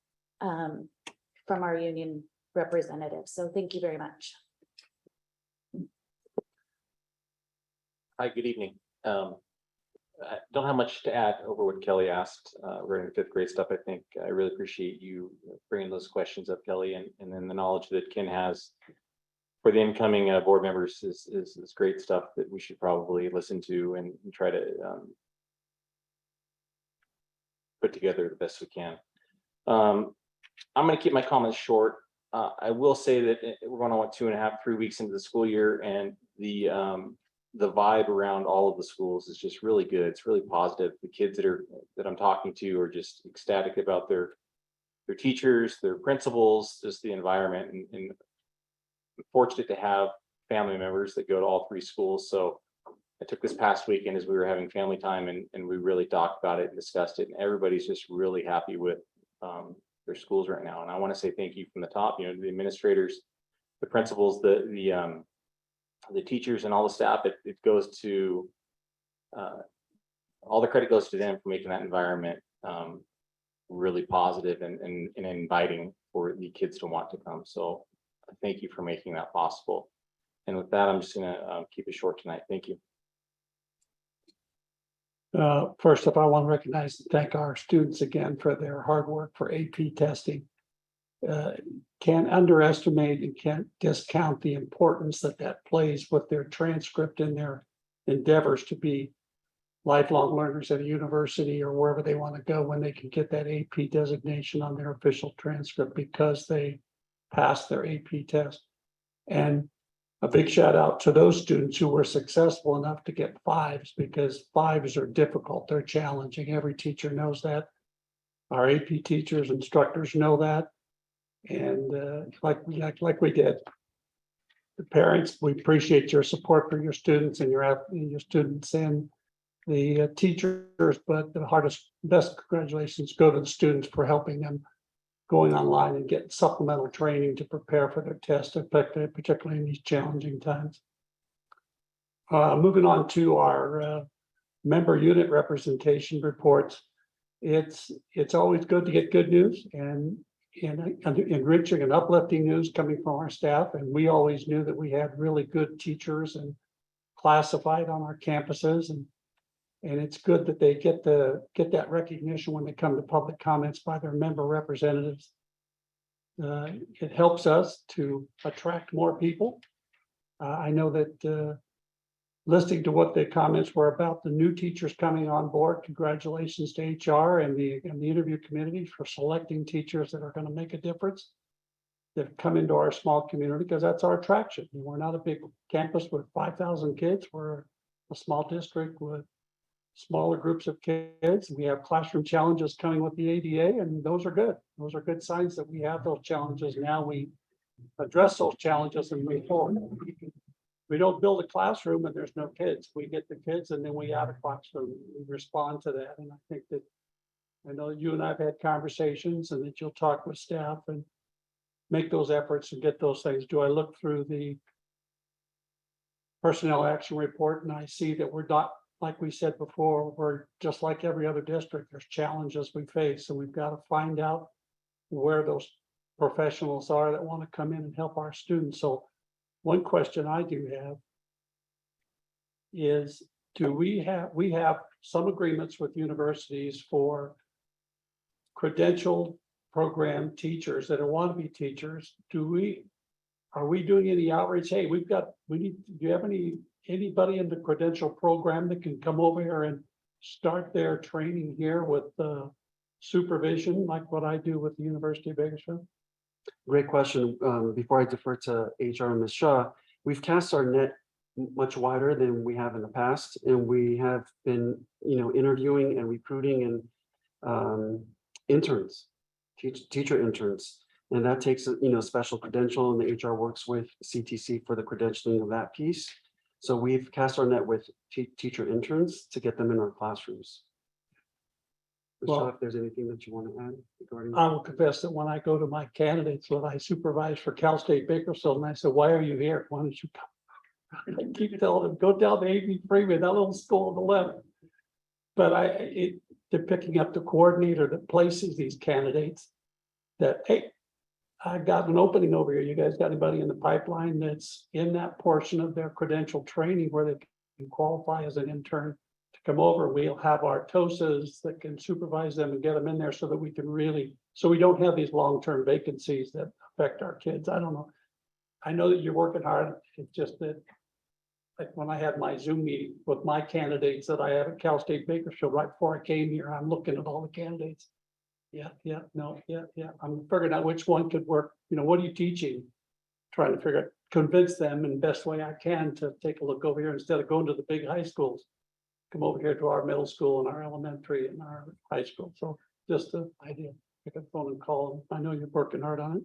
B: union representatives. So thank you very much.
D: Hi, good evening. I don't have much to add over what Kelly asked regarding the fifth grade stuff. I think I really appreciate you bringing those questions up, Kelly, and then the knowledge that Ken has for the incoming board members is great stuff that we should probably listen to and try to put together the best we can. I'm going to keep my comments short. I will say that we're going on 2.5-3 weeks into the school year, and the vibe around all of the schools is just really good. It's really positive. The kids that I'm talking to are just ecstatic about their teachers, their principals, just the environment, and I'm fortunate to have family members that go to all 3 schools. So I took this past weekend as we were having family time, and we really talked about it and discussed it, and everybody's just really happy with their schools right now. And I want to say thank you from the top, the administrators, the principals, the teachers, and all the staff. It goes to all the credit goes to them for making that environment really positive and inviting for the kids to want to come. So thank you for making that possible. And with that, I'm just gonna keep it short tonight. Thank you.
A: First up, I want to recognize and thank our students again for their hard work for AP testing. Can't underestimate and can't discount the importance that plays with their transcript and their endeavors to be lifelong learners at a university or wherever they want to go when they can get that AP designation on their official transcript because they passed their AP test. And a big shout out to those students who were successful enough to get fives, because fives are difficult, they're challenging. Every teacher knows that. Our AP teachers, instructors know that. And like we did. The parents, we appreciate your support for your students and your students and the teachers, but the best congratulations go to the students for helping them going online and getting supplemental training to prepare for their test, particularly in these challenging times. Moving on to our member unit representation reports. It's always good to get good news and enriching and uplifting news coming from our staff. And we always knew that we had really good teachers and classified on our campuses, and it's good that they get that recognition when they come to public comments by their member representatives. It helps us to attract more people. I know that listening to what the comments were about the new teachers coming on board, congratulations to HR and the interview community for selecting teachers that are going to make a difference, that come into our small community, because that's our attraction. We're not a big campus with 5,000 kids. We're a small district with smaller groups of kids. We have classroom challenges coming with the ADA, and those are good. Those are good signs that we have those challenges. Now we address those challenges and move forward. We don't build a classroom and there's no kids. We get the kids and then we add a classroom. We respond to that. And I think that, I know you and I've had conversations, and that you'll talk with staff and make those efforts and get those things. Do I look through the personnel action report and I see that we're not, like we said before, we're just like every other district. There's challenges we face, and we've got to find out where those professionals are that want to come in and help our students. So one question I do have is, we have some agreements with universities for credentialed program teachers that are wannabe teachers. Are we doing any outreach? Hey, do you have anybody in the credential program that can come over here and start their training here with supervision, like what I do with the University of Bakersfield?
F: Great question. Before I defer to HR and Ms. Shaw, we've cast our net much wider than we have in the past, and we have been, interviewing and recruiting and interns, teacher interns, and that takes special credential, and the HR works with CTC for the credentialing of that piece. So we've cast our net with teacher interns to get them in our classrooms. Ms. Shaw, if there's anything that you want to add regarding.
A: I will confess that when I go to my candidates, when I supervise for Cal State Bakersfield, and I said, "Why are you here? Why don't you come?" I keep telling them, go down to A.B. Freeman, that little school on the left. But they're picking up the coordinator that places these candidates that, hey, I got an opening over here. You guys got anybody in the pipeline that's in that portion of their credential training where they can qualify as an intern to come over? We'll have our TOSAs that can supervise them and get them in there so that we can so we don't have these long-term vacancies that affect our kids. I don't know. I know that you're working hard. It's just that, like when I had my Zoom meeting with my candidates that I have at Cal State Bakersfield right before I came here, I'm looking at all the candidates. Yeah. I'm figuring out which one could work. What are you teaching? Trying to figure out, convince them in the best way I can to take a look over here instead of going to the big high schools. Come over here to our middle school and our elementary and our high school. So just an idea. Pick up the phone and call them. I know you're working hard on it.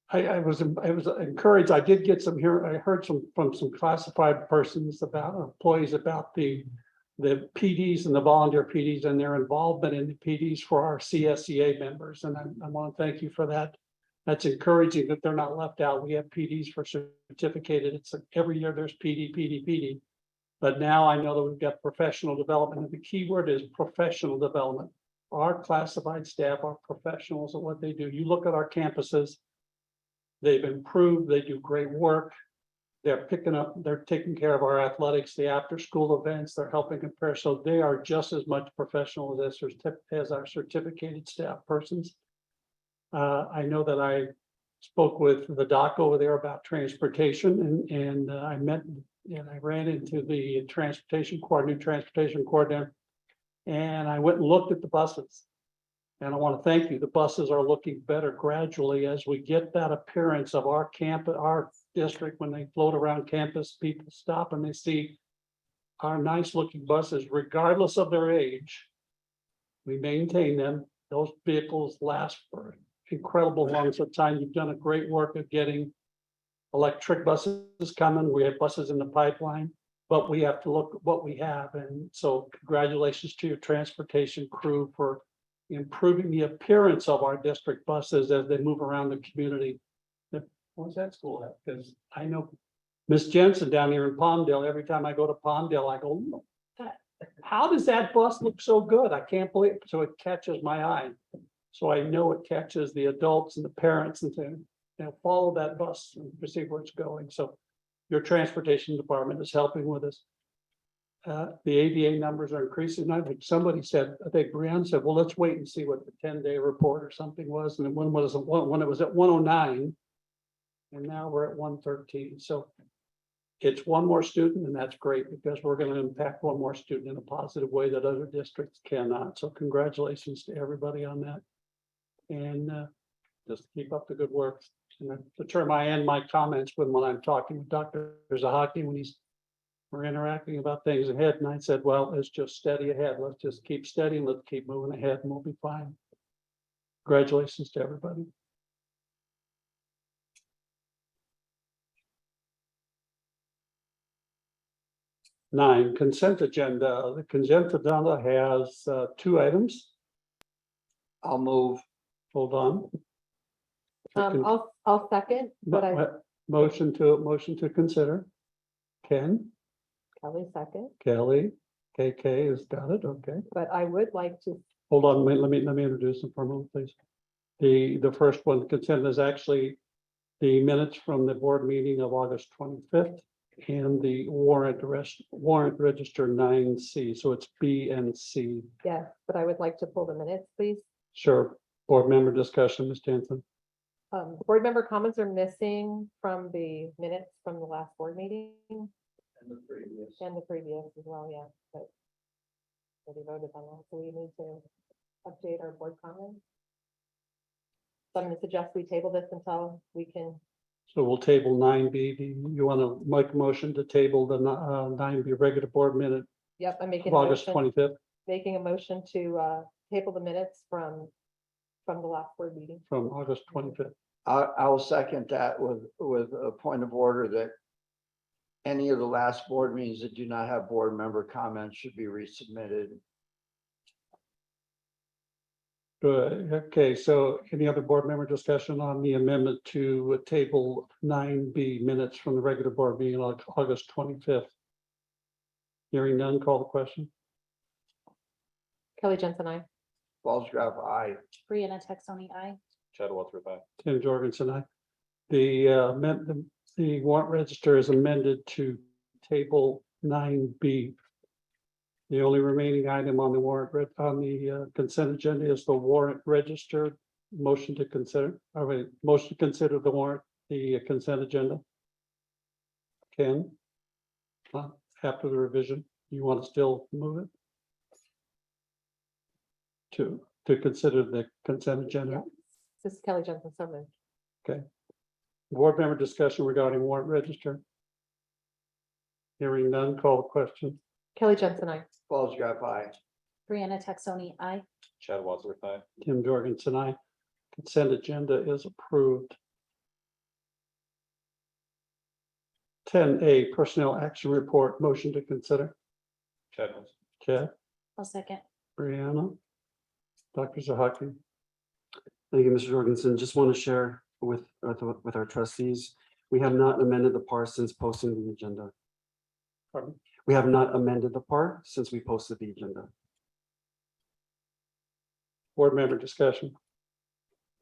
A: I was encouraged. I did get some here. I heard from some classified persons about employees about the PDs and the volunteer PDs and their involvement in the PDs for our CSEA members. And I want to thank you for that. That's encouraging that they're not left out. We have PDs for certificated. It's like every year there's PD. But now I know that we've got professional development, and the key word is professional development. Our classified staff are professionals at what they do. You look at our campuses. They've improved, they do great work. They're taking care of our athletics, the after-school events, they're helping compare, so they are just as much professional as our certificated staff persons. I know that I spoke with the doc over there about transportation and I met and I ran into the transportation new transportation coordinator. And I went and looked at the buses. And I want to thank you. The buses are looking better gradually as we get that appearance of our campus, our district, when they float around campus, people stop and they see our nice looking buses, regardless of their age. We maintain them. Those vehicles last for incredible amounts of time. You've done a great work of getting electric buses coming. We have buses in the pipeline, but we have to look at what we have. And so congratulations to your transportation crew for improving the appearance of our district buses as they move around the community. What's that school at? Because I know Miss Jensen down here in Palmdale, every time I go to Palmdale, I go, how does that bus look so good? I can't believe it. So it catches my eye. So I know it catches the adults and the parents and to follow that bus and see where it's going. So your transportation department is helping with us. The ADA numbers are increasing. I think somebody said, I think Brianna said, well, let's wait and see what the 10-day report or something was. And then when it was at 109, and now we're at 113. So it's one more student, and that's great because we're going to impact one more student in a positive way that other districts cannot. So congratulations to everybody on that. And just keep up the good work. And the term I end my comments when I'm talking with Dr. Zahaki, when we're interacting about things ahead, and I said, well, let's just steady ahead. Let's just keep steady and let's keep moving ahead and we'll be fine. Congratulations to everybody. Nine, consent agenda. The consent agenda has two items.
C: I'll move.
A: Hold on.
H: I'll second, but
A: Motion to consider. Ken,
H: Kelly second,
A: Kelly, KK has got it, okay.
H: but I would like to,
A: Hold on, let me introduce them for a moment, please. The first one, consent, is actually the minutes from the board meeting of August 25th and the warrant register 9C, so it's B and C.
H: yes, but I would like to pull the minutes, please.
A: Sure, board member discussion, Ms. Jansen.
H: Board member comments are missing from the minutes from the last board meeting
C: And the previous.
H: as well, yeah, but already voted on that, so we need to update our board comments. So I'm going to suggest we table this until we can,
A: So we'll table 9B. Do you want to make a motion to table the 9B regular board minute
H: yep, I'm
A: of
H: making a
A: August
H: motion,
A: 25th
H: making a motion to table the minutes from the last board meeting.
A: from August 25th?
C: I'll second that with a point of order that any of the last board meetings that do not have board member comments should be resubmitted.
A: Good. Okay, so any other board member discussion on the amendment to table 9B minutes from the regular board meeting on August 25th? Hearing none, call the question.
H: Kelly Jensen, I.
C: Falls Graph, aye.
B: Brianna Texoni, aye.
D: Chad Walter, bye.
A: Tim Jorgensen, aye. The warrant register is amended to table 9B. The only remaining item on the warrant on the consent agenda is the warrant register. Motion to consider. All right, motion to consider the warrant, the consent agenda. Ken, after the revision, you want to still move it? To consider the consent agenda.
H: This is Kelly Jensen, so moved.
A: Okay. Board member discussion regarding warrant register. Hearing none, call the question.
H: Kelly Jensen, I.
C: Falls Graph, aye.
B: Brianna Texoni, aye.
D: Chad Walter, bye.
A: Tim Jorgensen, aye. Consent agenda is approved. 10A, personnel action report, motion to consider.
D: Chad Walter.
A: Chad,
B: I'll second.
A: Brianna, Dr. Zahaki.
F: Thank you, Mr. Jorgensen. Just want to share with our trustees. We have not amended the PAR since posting the agenda.
A: Pardon?
F: We have not amended the PAR since we posted the agenda.
A: Board member discussion.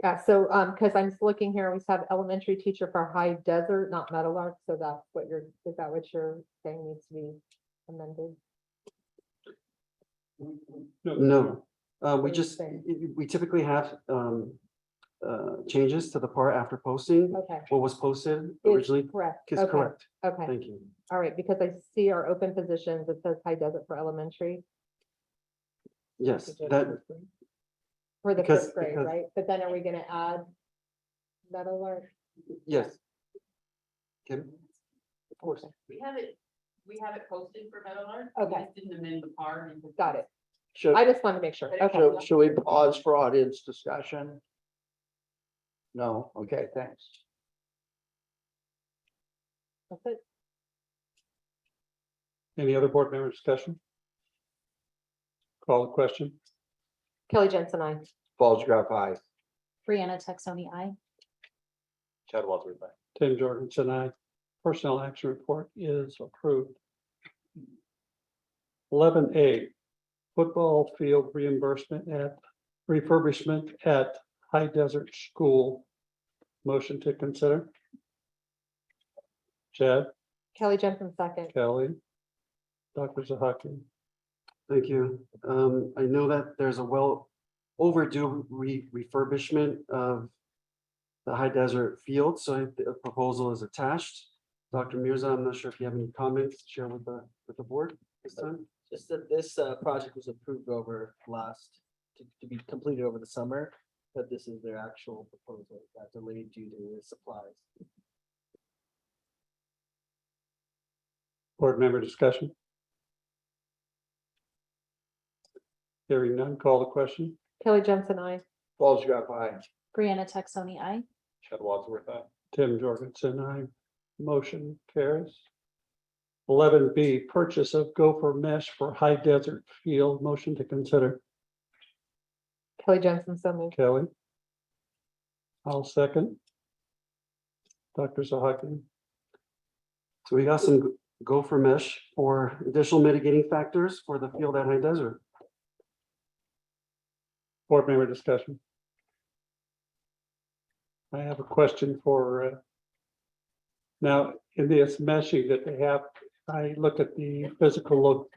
H: Yeah, so, because I'm just looking here, we have elementary teacher for High Desert, not Meadowlark, so that's what is that what you're saying needs to be amended?
F: No, we
H: What are you
F: just,
H: saying?
F: we typically have changes to the PAR after posting.
H: Okay.
F: What was posted
H: Is
F: originally
H: correct.
F: is
H: Okay,
F: correct.
H: Okay,
F: Thank you.
H: all right, because I see our open positions, it says High Desert for elementary.
F: Yes,
H: Teacher
F: that,
H: For the
F: because-
H: fifth grade,
F: because-
H: right? But then are we gonna add Meadowlark?
F: yes. Kim?
H: Of course.
K: We have it posted for Meadowlark.
H: Okay.
K: We just didn't amend the PAR. and-
H: Got it.
C: Should,
H: I just wanted to make sure. Okay.
C: should we pause for audience discussion? No, okay, thanks.
H: That's it.
A: Any other board member discussion? Call the question.
H: Kelly Jensen, I.
C: Falls Graph, aye.
B: Brianna Texoni, I.
D: Chad Wadsworth, aye.
A: Tim Jorgensen, aye. Personnel action report is approved. 11A, football field refurbishment at High Desert School. Motion to consider. Chad,
H: Kelly Jensen, second.
A: Kelly, Dr. Zahaki.
F: Thank you. I know that there's a well overdue refurbishment of the High Desert Field, so the proposal is attached. Dr. Mirza, I'm not sure if you have any comments to share with the board this time.
L: Just that this project was approved over to be completed over the summer, but this is their actual proposal that delayed due to supplies.
A: Board member discussion. Hearing none, call the question.
H: Kelly Jensen, I.
C: Falls Graph, aye.
B: Brianna Texoni, I.
D: Chad Wadsworth, aye.
A: Tim Jorgensen, aye. Motion carries. 11B, purchase of gopher mesh for High Desert Field. Motion to consider.
H: Kelly Jensen, so moved.
A: Kelly. I'll second. Dr. Zahaki.
F: So we got some gopher mesh for additional mitigating factors for the field at High Desert.
A: Board member discussion. I have a question for now, in this meshing that they have, I looked at the physical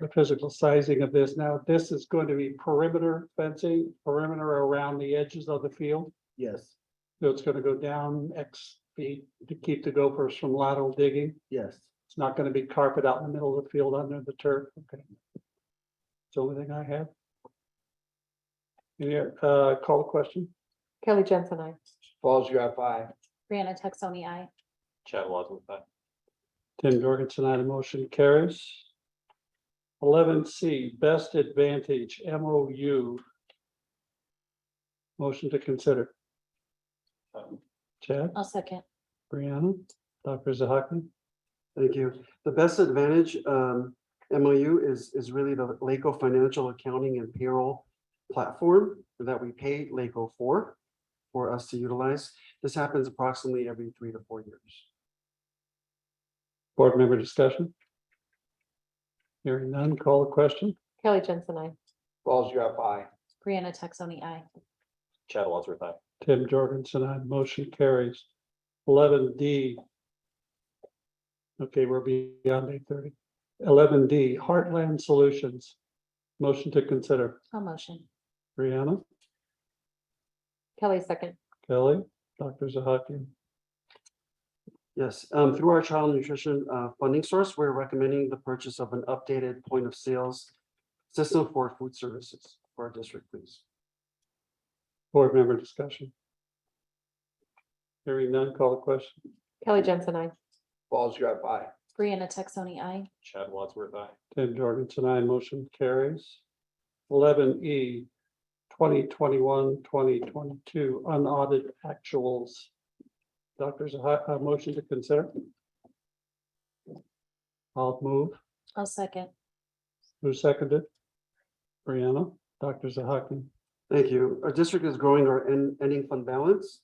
A: sizing of this. Now, this is going to be perimeter fencing, perimeter around the edges of the field.
L: Yes,
A: So it's going to go down X feet to keep the gophers from lateral digging.
L: yes.
A: It's not going to be carpet out in the middle of the field under the turf. Okay. It's the only thing I have. Any, call the question.
H: Kelly Jensen, I.
C: Falls Graph, aye.
B: Brianna Texoni, I.
D: Chad Wadsworth, aye.
A: Tim Jorgensen, aye. The motion carries. 11C, best advantage MOU. Motion to consider. Chad,
B: I'll second.
A: Brianna, Dr. Zahaki.
F: Thank you. The best advantage MOU is really the LACO financial accounting and payroll platform that we pay LACO for us to utilize. This happens approximately every 3 to 4 years.
A: Board member discussion. Hearing none, call the question.
H: Kelly Jensen, I.
C: Falls Graph, aye.
B: Brianna Texoni, I.
D: Chad Wadsworth, aye.
A: Tim Jorgensen, aye. Motion carries. 11D. Okay, we're beyond 8:30. 11D, Heartland Solutions. Motion to consider.
B: I'll motion.
A: Brianna,
H: Kelly, second.
A: Kelly, Dr. Zahaki.
F: Yes, through our child nutrition funding source, we're recommending the purchase of an updated point of sales system for food services for our district, please.
A: Board member discussion. Hearing none, call the question.
H: Kelly Jensen, I.
C: Falls Graph, aye.
B: Brianna Texoni, I.
D: Chad Wadsworth, aye.
A: Tim Jorgensen, aye. Motion carries. 11E, 2021-2022 unaudited actuals. Dr. Zahaki, motion to consider. I'll move.
B: I'll second.
A: Who seconded? Brianna, Dr. Zahaki.
F: Thank you. Our district is growing our ending fund balance.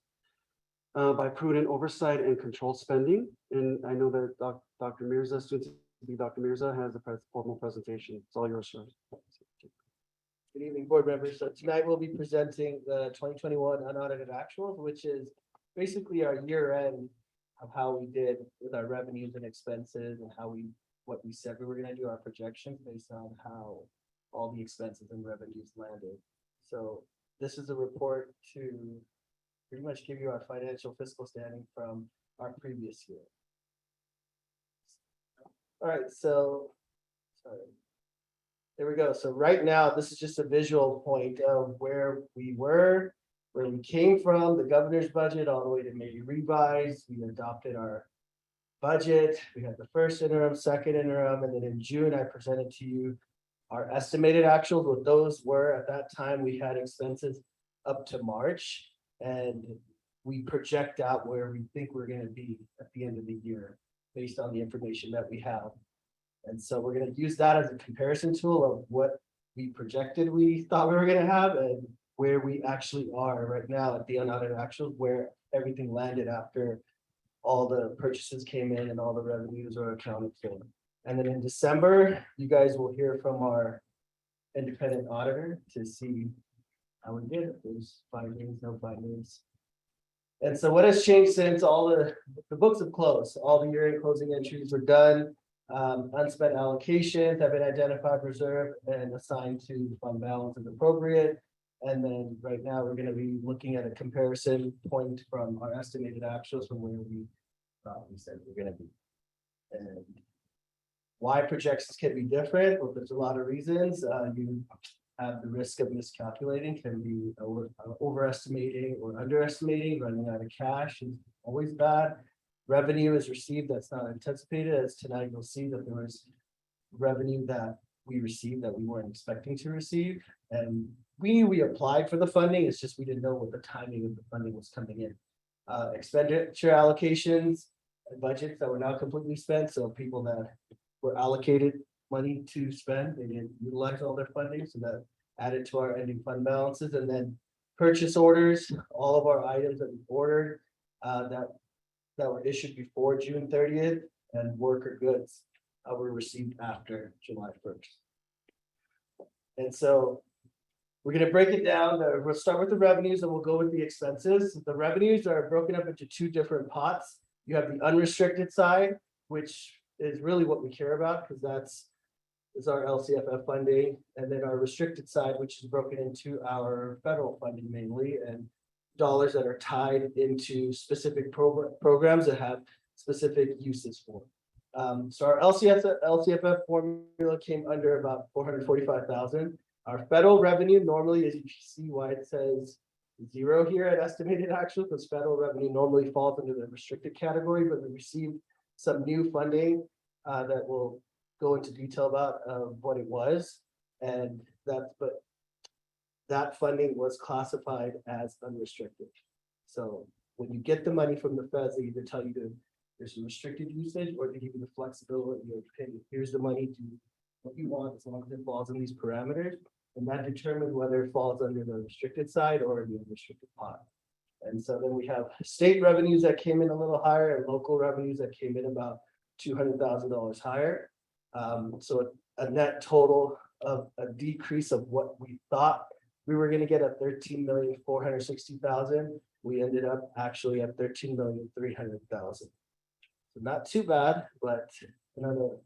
F: by prudent oversight and controlled spending. And I know that Dr. Mirza, Dr. Mirza has a formal presentation. It's all yours, sir.
L: Good evening, board members. So tonight we'll be presenting the 2021 unaudited actuals, which is basically our year end of how we did with our revenues and expenses and what we said we were gonna do, our projections based on how all the expenses and revenues landed. So this is a report to pretty much give you our financial fiscal standing from our previous year. All right, so, sorry. There we go. So right now, this is just a visual point of where we were, where we came from, the governor's budget, all the way to maybe revised. We adopted our budget. We had the first interim, second interim, and then in June, I presented to you our estimated actuals. What those were at that time, we had expenses up to March, and we project out where we think we're going to be at the end of the year based on the information that we have. And so we're going to use that as a comparison tool of what we projected we thought we were going to have and where we actually are right now at the unaudited actuals, where everything landed after all the purchases came in and all the revenues are accounted for. And then in December, you guys will hear from our independent auditor to see how we did. If there's findings, no findings. And so what has changed since all the books have closed, all the year-end closing entries were done. Unspent allocations have been identified, reserved, and assigned to the fund balance as appropriate. And then right now, we're going to be looking at a comparison point from our estimated actuals from where we thought we said we're going to be. And why projections can be different? Well, there's a lot of reasons. You have the risk of miscalculating, can be overestimating or underestimating, running out of cash is always bad. Revenue is received that's not anticipated, as tonight you'll see that there was revenue that we received that we weren't expecting to receive. And we knew we applied for the funding, it's just we didn't know what the timing of the funding was coming in. Expenditure allocations and budgets that were now completely spent, so people that were allocated money to spend, they didn't utilize all their funding, so that added to our ending fund balances. And then purchase orders, all of our items that we ordered that were issued before June 30th and worker goods were received after July 1st. And so we're going to break it down. We'll start with the revenues and we'll go with the expenses. The revenues are broken up into two different pots. You have the unrestricted side, which is really what we care about because that's our LCFF funding, and then our restricted side, which is broken into our federal funding mainly, and dollars that are tied into specific programs that have specific uses for. So our LCFF formula came under about 445,000. Our federal revenue normally, as you see why it says 0 here at estimated actual, because federal revenue normally falls under the restricted category, but we received some new funding that we'll go into detail about what it was, and that funding was classified as unrestricted. So when you get the money from the feds, they either tell you there's some restricted usage or they give you the flexibility of, hey, here's the money, do what you want as long as it falls in these parameters. And that determines whether it falls under the restricted side or the unrestricted pot. And so then we have state revenues that came in a little higher and local revenues that came in about $200,000 higher. So a net total of a decrease of what we thought we were going to get at 13,460,000. We ended up actually at 13,300,000. So not too bad, but on the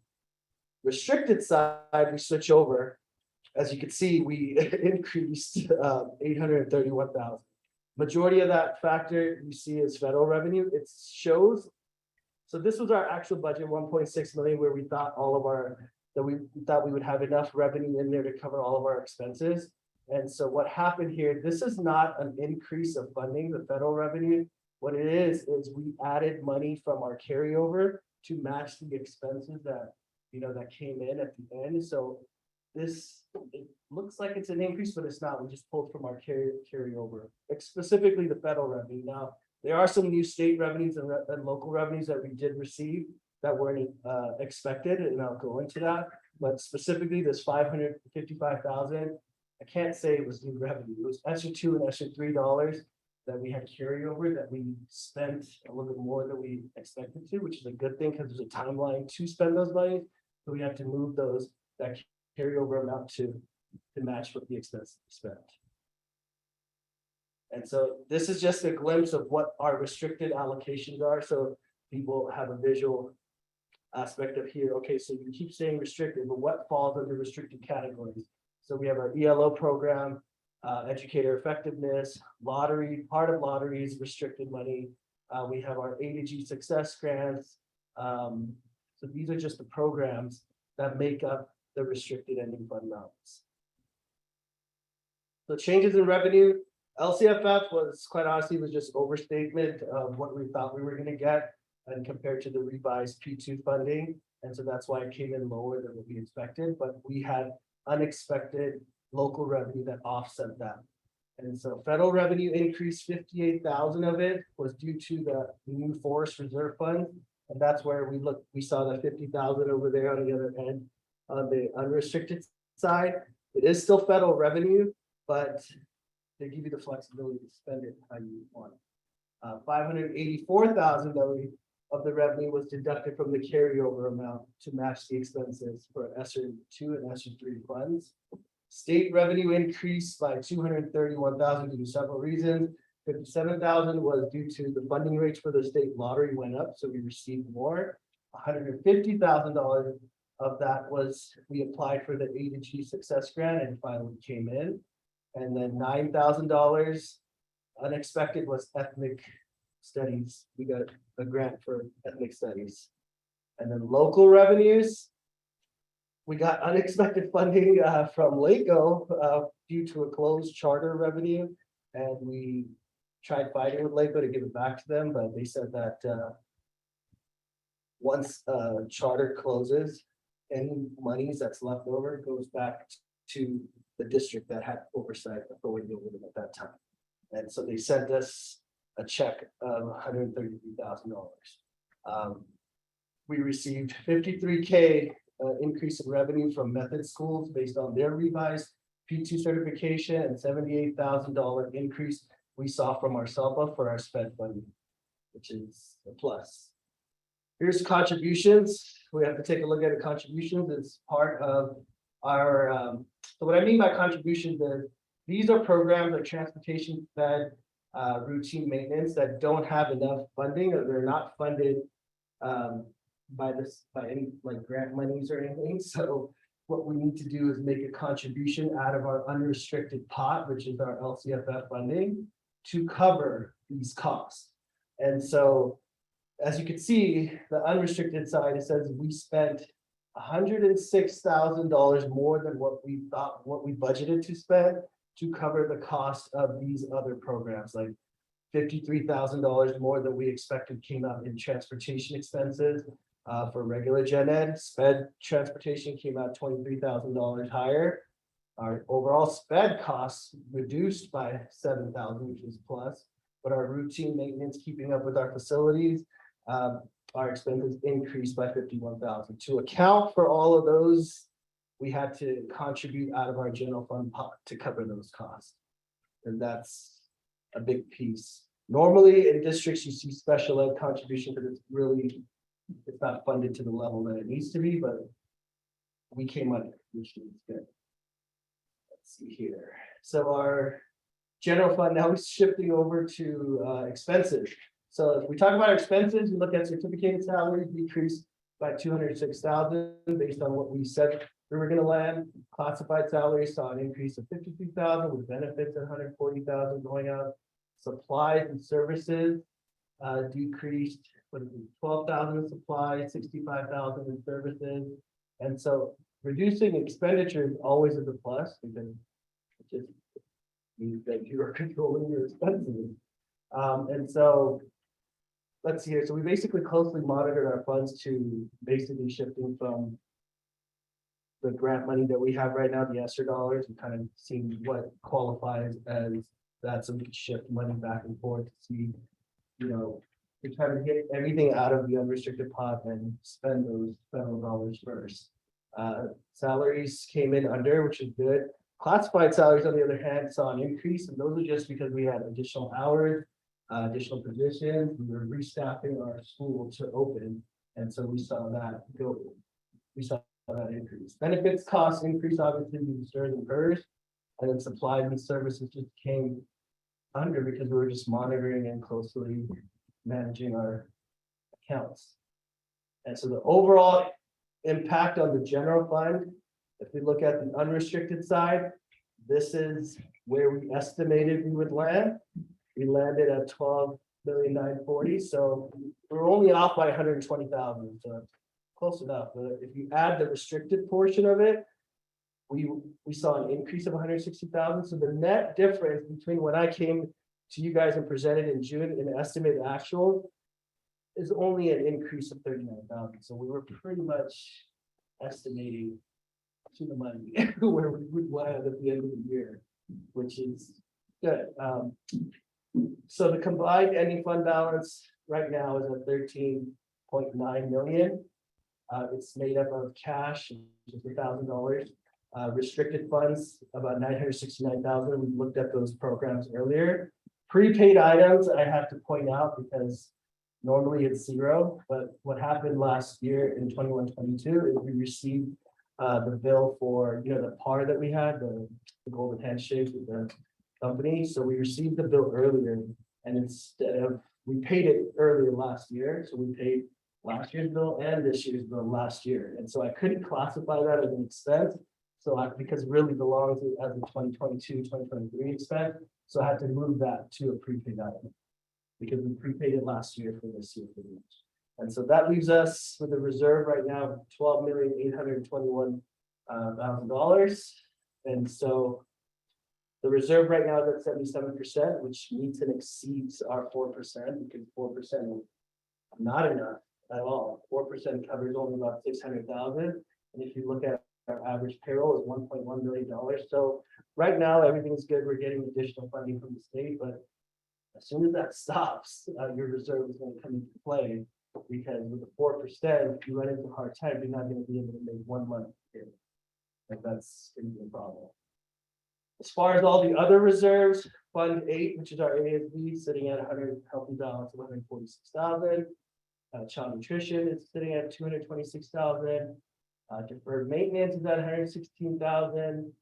L: restricted side, we switch over. As you can see, we increased 831,000. Majority of that factor you see is federal revenue. It shows. So this was our actual budget, 1.6 million, where we thought we thought we would have enough revenue in there to cover all of our expenses. And so what happened here, this is not an increase of funding, the federal revenue. What it is we added money from our carryover to match the expenses that came in at the end. So it looks like it's an increase, but it's not. We just pulled from our carryover, specifically the federal revenue. Now, there are some new state revenues and local revenues that we did receive that weren't expected, and I'll go into that. But specifically, this 555,000, I can't say it was new revenue. It was ESSER 2 and ESSER $3 that we had carryover that we spent a little bit more than we expected to, which is a good thing because there's a timeline to spend those monies. So we have to move that carryover amount to match what the expense spent. And so this is just a glimpse of what our restricted allocations are. So people have a visual aspect of here. Okay, so you keep saying restricted, but what falls under restricted categories? So we have our ELO program, educator effectiveness, lottery, part of lotteries, restricted money. We have our A to G success grants. So these are just the programs that make up the restricted ending fund balance. The changes in revenue, LCFF was quite honestly was just overstatement of what we thought we were going to get and compared to the revised P2 funding. And so that's why it came in lower than what we expected, but we had unexpected local revenue that offset that. And so federal revenue increased 58,000 of it was due to the new forest reserve fund. And that's where we saw the 50,000 over there on the other end on the unrestricted side. It is still federal revenue, but they give you the flexibility to spend it how you want. 584,000 of the revenue was deducted from the carryover amount to match the expenses for ESSER 2 and ESSER 3 funds. State revenue increased by 231,000 due to several reasons. 57,000 was due to the funding rates for the state lottery went up, so we received more. $150,000 of that was we applied for the A to G success grant and finally came in. And then $9,000 unexpected was ethnic studies. We got a grant for ethnic studies. And then local revenues, we got unexpected funding from LACO due to a closed charter revenue. And we tried fighting with LACO to give it back to them, but they said that once charter closes, any monies that's left over goes back to the district that had oversight authority over them at that time. And so they sent us a check of $133,000. We received 53K increase in revenue from method schools based on their revised P2 certification and $78,000 increase we saw from our SELPA for our sped funding, which is a plus. Here's contributions. We have to take a look at the contributions as part of our, so what I mean by contributions is these are programs like transportation fed routine maintenance that don't have enough funding or they're not funded by any like grant monies or anything. So what we need to do is make a contribution out of our unrestricted pot, which is our LCFF funding, to cover these costs. And so as you can see, the unrestricted side, it says we spent $106,000 more than what we thought, what we budgeted to spend to cover the cost of these other programs, like $53,000 more than we expected came out in transportation expenses for regular gen ed. Sped transportation came out $23,000 higher. Our overall sped costs reduced by $7,000, which is plus, but our routine maintenance, keeping up with our facilities, our expenses increased by $51,000. To account for all of those, we had to contribute out of our general fund pot to cover those costs. And that's a big piece. Normally in districts, you see special ed contribution, but it's not funded to the level that it needs to be, but we came under, which is good. Let's see here. So our general fund now is shifting over to expenses. So if we talk about our expenses, we look at certificated salaries decreased by 206,000 based on what we said we were going to land. Classified salaries saw an increase of 53,000 with benefits at 140,000 going up. Supplies and services decreased 12,000 in supplies, 65,000 in services. And so reducing expenditures always is a plus because it just means that you are controlling your expenses. And so let's see here. So we basically closely monitored our funds to basically shifting from the grant money that we have right now, the ESSER dollars, and kind of seeing what qualifies as that, so we can shift money back and forth to see, you know, to try to get everything out of the unrestricted pot and spend those federal dollars first. Salaries came in under, which is good. Classified salaries, on the other hand, saw an increase, and those are just because we had additional hours, additional positions, we were restaffing our school to open, and so we saw that go. We saw that increase. Benefits costs increase obviously due to stars and PERS, and then supplies and services just came under because we were just monitoring and closely managing our accounts. And so the overall impact on the general fund, if we look at the unrestricted side, this is where we estimated we would land. We landed at 12,940,000, so we're only off by 120,000, so close enough. But if you add the restricted portion of it, we saw an increase of 160,000. So the net difference between when I came to you guys and presented in June and estimated actual is only an increase of 39,000. So we were pretty much estimating to the money where we would land at the end of the year, which is good. So the combined ending fund balance right now is at 13.9 million. It's made up of cash, which is $1,000, restricted funds, about 969,000. We looked at those programs earlier. Prepaid items, I have to point out because normally it's zero, but what happened last year in 21-22 is we received the bill for, the par that we had, the golden handshake with the company. So we received the bill earlier, and instead of, we paid it earlier last year. So we paid last year's bill and this year's bill last year. And so I couldn't classify that as an expense. Because it really belongs as a 2022-2023 expense. So I had to move that to a prepaid item because we prepaid it last year for this year for the year. And so that leaves us with a reserve right now of $12,821,000. And so the reserve right now is at 77%, which meets and exceeds our 4%, because 4% is not enough at all. 4% covers only about 600,000. And if you look at our average payroll is $1.1 million. So right now, everything's good. We're getting additional funding from the state, but as soon as that stops, your reserve is going to come into play, because with the 4%, if you run into a hard time, you're not going to be able to make 1 month here. Like that's going to be a problem. As far as all the other reserves, Fund 8, which is our ASB, sitting at 100 healthy balance of 146,000. Child nutrition is sitting at 226,000. Deferred maintenance is at 116,000.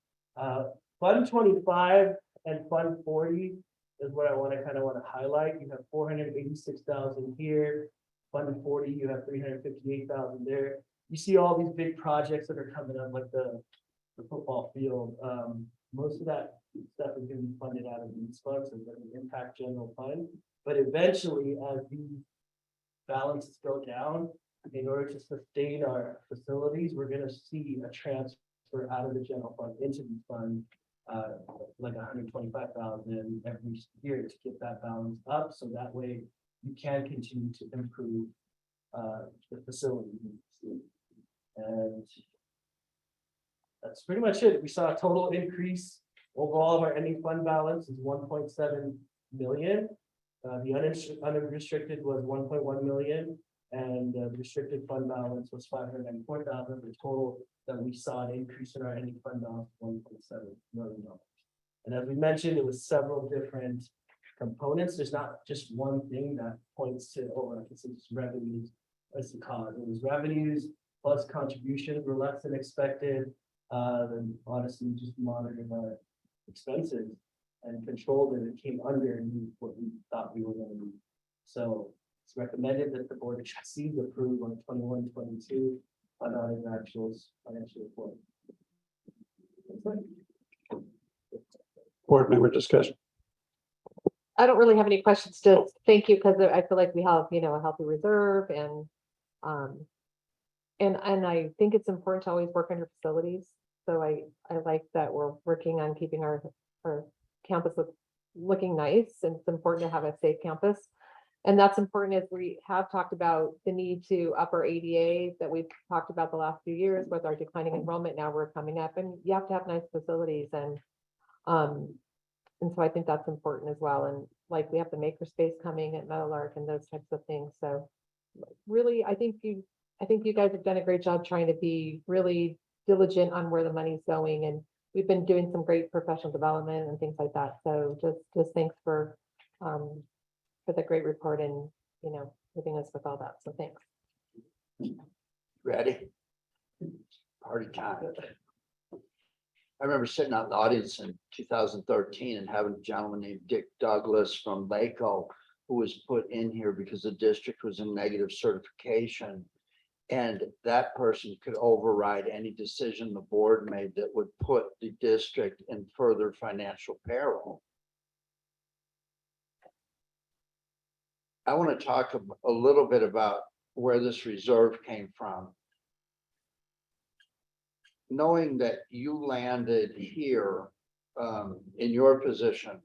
L: Fund 25 and Fund 40 is what I want to highlight. You have 486,000 here. Fund 40, you have 358,000 there. You see all these big projects that are coming up, like the football field. Most of that stuff is going to be funded out of these funds, and doesn't impact general fund. But eventually, as these balances go down, in order to sustain our facilities, we're going to see a transfer out of the general fund into these funds, like 125,000 every year to get that balance up. So that way you can continue to improve the facility. And that's pretty much it. We saw a total increase overall of our ending fund balance is 1.7 million. The unrestricted was 1.1 million. And the restricted fund balance was 594,000. The total that we saw an increase in our ending fund balance, $1.7 million. And as we mentioned, it was several different components. There's not just one thing that points to, I can say just revenues as the cause. It was revenues plus contributions were less than expected. Then honestly, just monitoring our expenses and controlled it. It came under what we thought we were going to do. So it's recommended that the Board of Trustees approve on 21-22 unaudited actuals financial report.
A: Board member discussion.
H: I don't really have any questions. Just thank you, because I feel like we have, a healthy reserve, and I think it's important to always work on your facilities. So I like that we're working on keeping our campus looking nice, and it's important to have a safe campus. And that's important, as we have talked about the need to up our ADA that we've talked about the last few years with our declining enrollment. Now we're coming up, and you have to have nice facilities, and so I think that's important as well. And like, we have the makerspace coming at Meadowlark and those types of things. So really, I think you guys have done a great job trying to be really diligent on where the money's going, and we've been doing some great professional development and things like that. So just thanks for the great report and, you know, leaving us with all that. So thanks.
C: Ready? Party time. I remember sitting out in the audience in 2013 and having a gentleman named Dick Douglas from Laco who was put in here because the district was in negative certification. And that person could override any decision the board made that would put the district in further financial peril. I want to talk a little bit about where this reserve came from. Knowing that you landed here in your position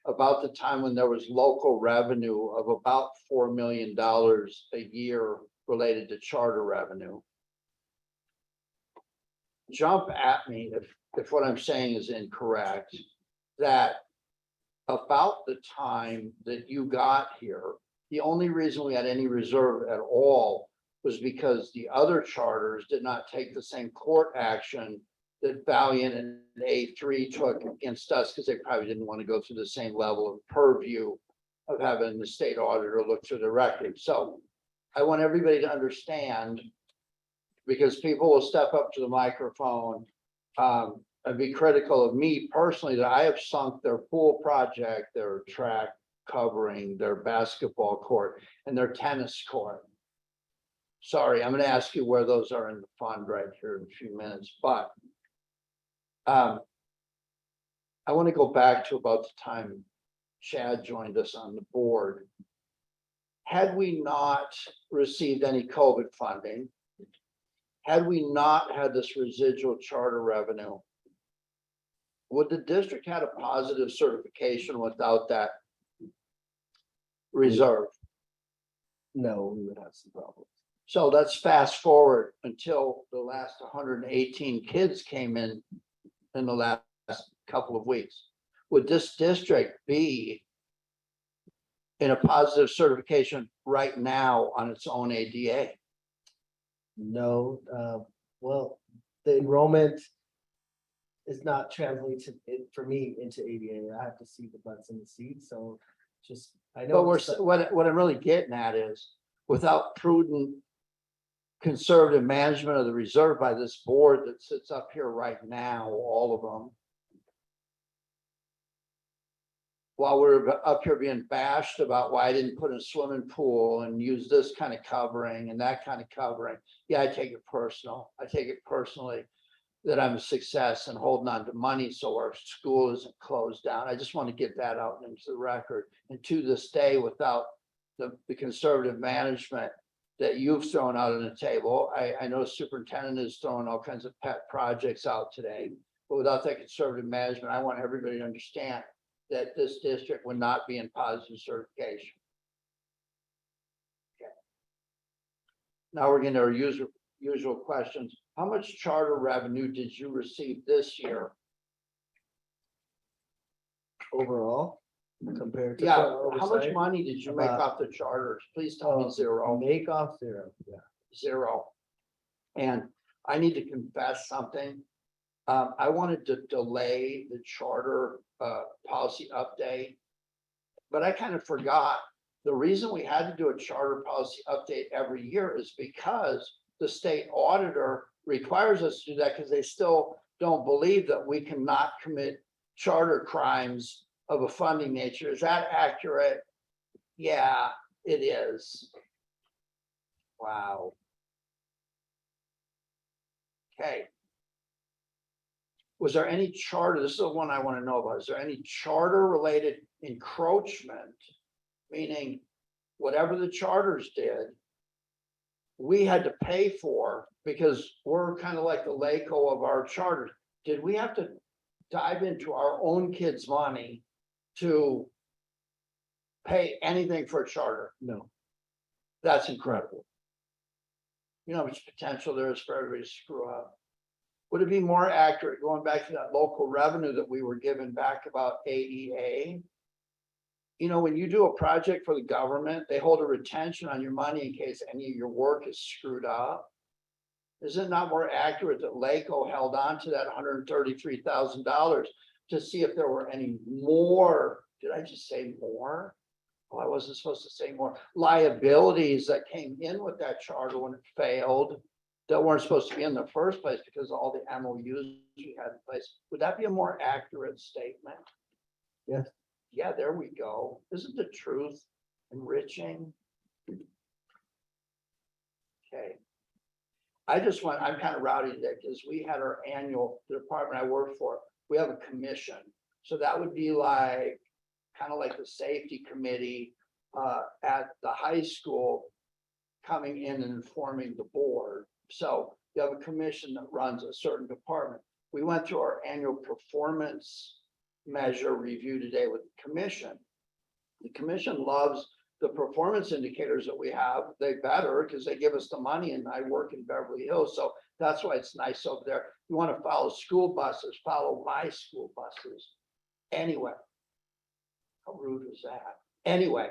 C: about the time when there was local revenue of about $4 million a year related to charter revenue. Jump at me if what I'm saying is incorrect, that about the time that you got here, the only reason we had any reserve at all was because the other charters did not take the same court action that Valiant and A3 took against us because they probably didn't want to go through the same level of purview of having the state auditor look through the record. So I want everybody to understand, because people will step up to the microphone and be critical of me personally, that I have sunk their pool project, their track covering, their basketball court, and their tennis court. Sorry, I'm going to ask you where those are in the fund right here in a few minutes, but I want to go back to about the time Chad joined us on the board. Had we not received any COVID funding, had we not had this residual charter revenue, would the district had a positive certification without that reserve?
L: No, we would have some problems.
C: So let's fast forward until the last 118 kids came in the last couple of weeks. Would this district be in a positive certification right now on its own ADA?
L: No, well, the enrollment is not translated for me into ADA. I have to see the butts in the seats, so just, I know.
C: But what I'm really getting at is, without prudent conservative management of the reserve by this board that sits up here right now, all of them, while we're up here being bashed about why I didn't put in a swimming pool and use this kind of covering and that kind of covering. Yeah, I take it personal. I take it personally that I'm a success and holding on to money so our school isn't closed down. I just want to get that out into the record. And to this day, without the conservative management that you've thrown out on the table, I know superintendent is throwing all kinds of pet projects out today, but without that conservative management, I want everybody to understand that this district would not be in positive certification. Okay. Now we're getting to our usual questions. How much charter revenue did you receive this year?
L: Overall, compared to.
C: Yeah,
L: front
C: how much
L: oversight,
C: money did you make off the charters? Please tell me zero.
L: Make off zero, yeah.
C: Zero. And I need to confess something. I wanted to delay the charter policy update, but I kind of forgot. The reason we had to do a charter policy update every year is because the state auditor requires us to do that because they still don't believe that we cannot commit charter crimes of a funding nature. Is that accurate? Yeah, it is. Wow. Okay. Was there any charter? This is the one I want to know about. Is there any charter related encroachment? Meaning whatever the charters did, we had to pay for because we're kind of like the LACO of our charters. Did we have to dive into our own kids' money to pay anything for a charter?
L: No.
C: That's incredible. You know how much potential there is for everybody to screw up. Would it be more accurate going back to that local revenue that we were given back about AEA? You know, when you do a project for the government, they hold a retention on your money in case any of your work is screwed up. Is it not more accurate that LACO held on to that $133,000 to see if there were any more, did I just say more? Oh, I wasn't supposed to say more, liabilities that came in with that charter when it failed, that weren't supposed to be in the first place because of all the MOUs we had in place. Would that be a more accurate statement?
L: Yes.
C: Yeah, there we go. Isn't the truth enriching? Okay. I'm kind of rowdy today because we had our annual, the department I work for, we have a commission. So that would be like, kind of like the safety committee at the high school coming in and informing the board. So you have a commission that runs a certain department. We went through our annual performance measure review today with the commission. The commission loves the performance indicators that we have. They better because they give us the money, and I work in Beverly Hills. So that's why it's nice over there. You want to follow school buses, follow my school buses. Anyway, how rude was that? Anyway,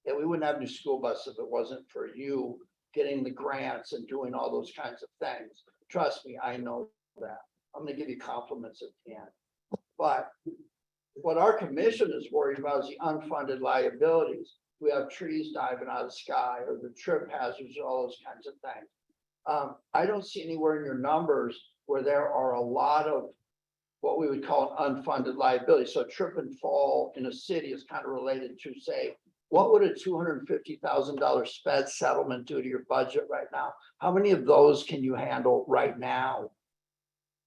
C: yeah, we wouldn't have new school buses if it wasn't for you getting the grants and doing all those kinds of things. Trust me, I know that. I'm gonna give you compliments at the end. But what our commission is worried about is the unfunded liabilities. We have trees diving out of the sky, or the trip hazards, or all those kinds of things. I don't see anywhere in your numbers where there are a lot of what we would call an unfunded liability. So trip and fall in a city is kind of related to, say, what would a $250,000 sped settlement do to your budget right now? How many of those can you handle right now?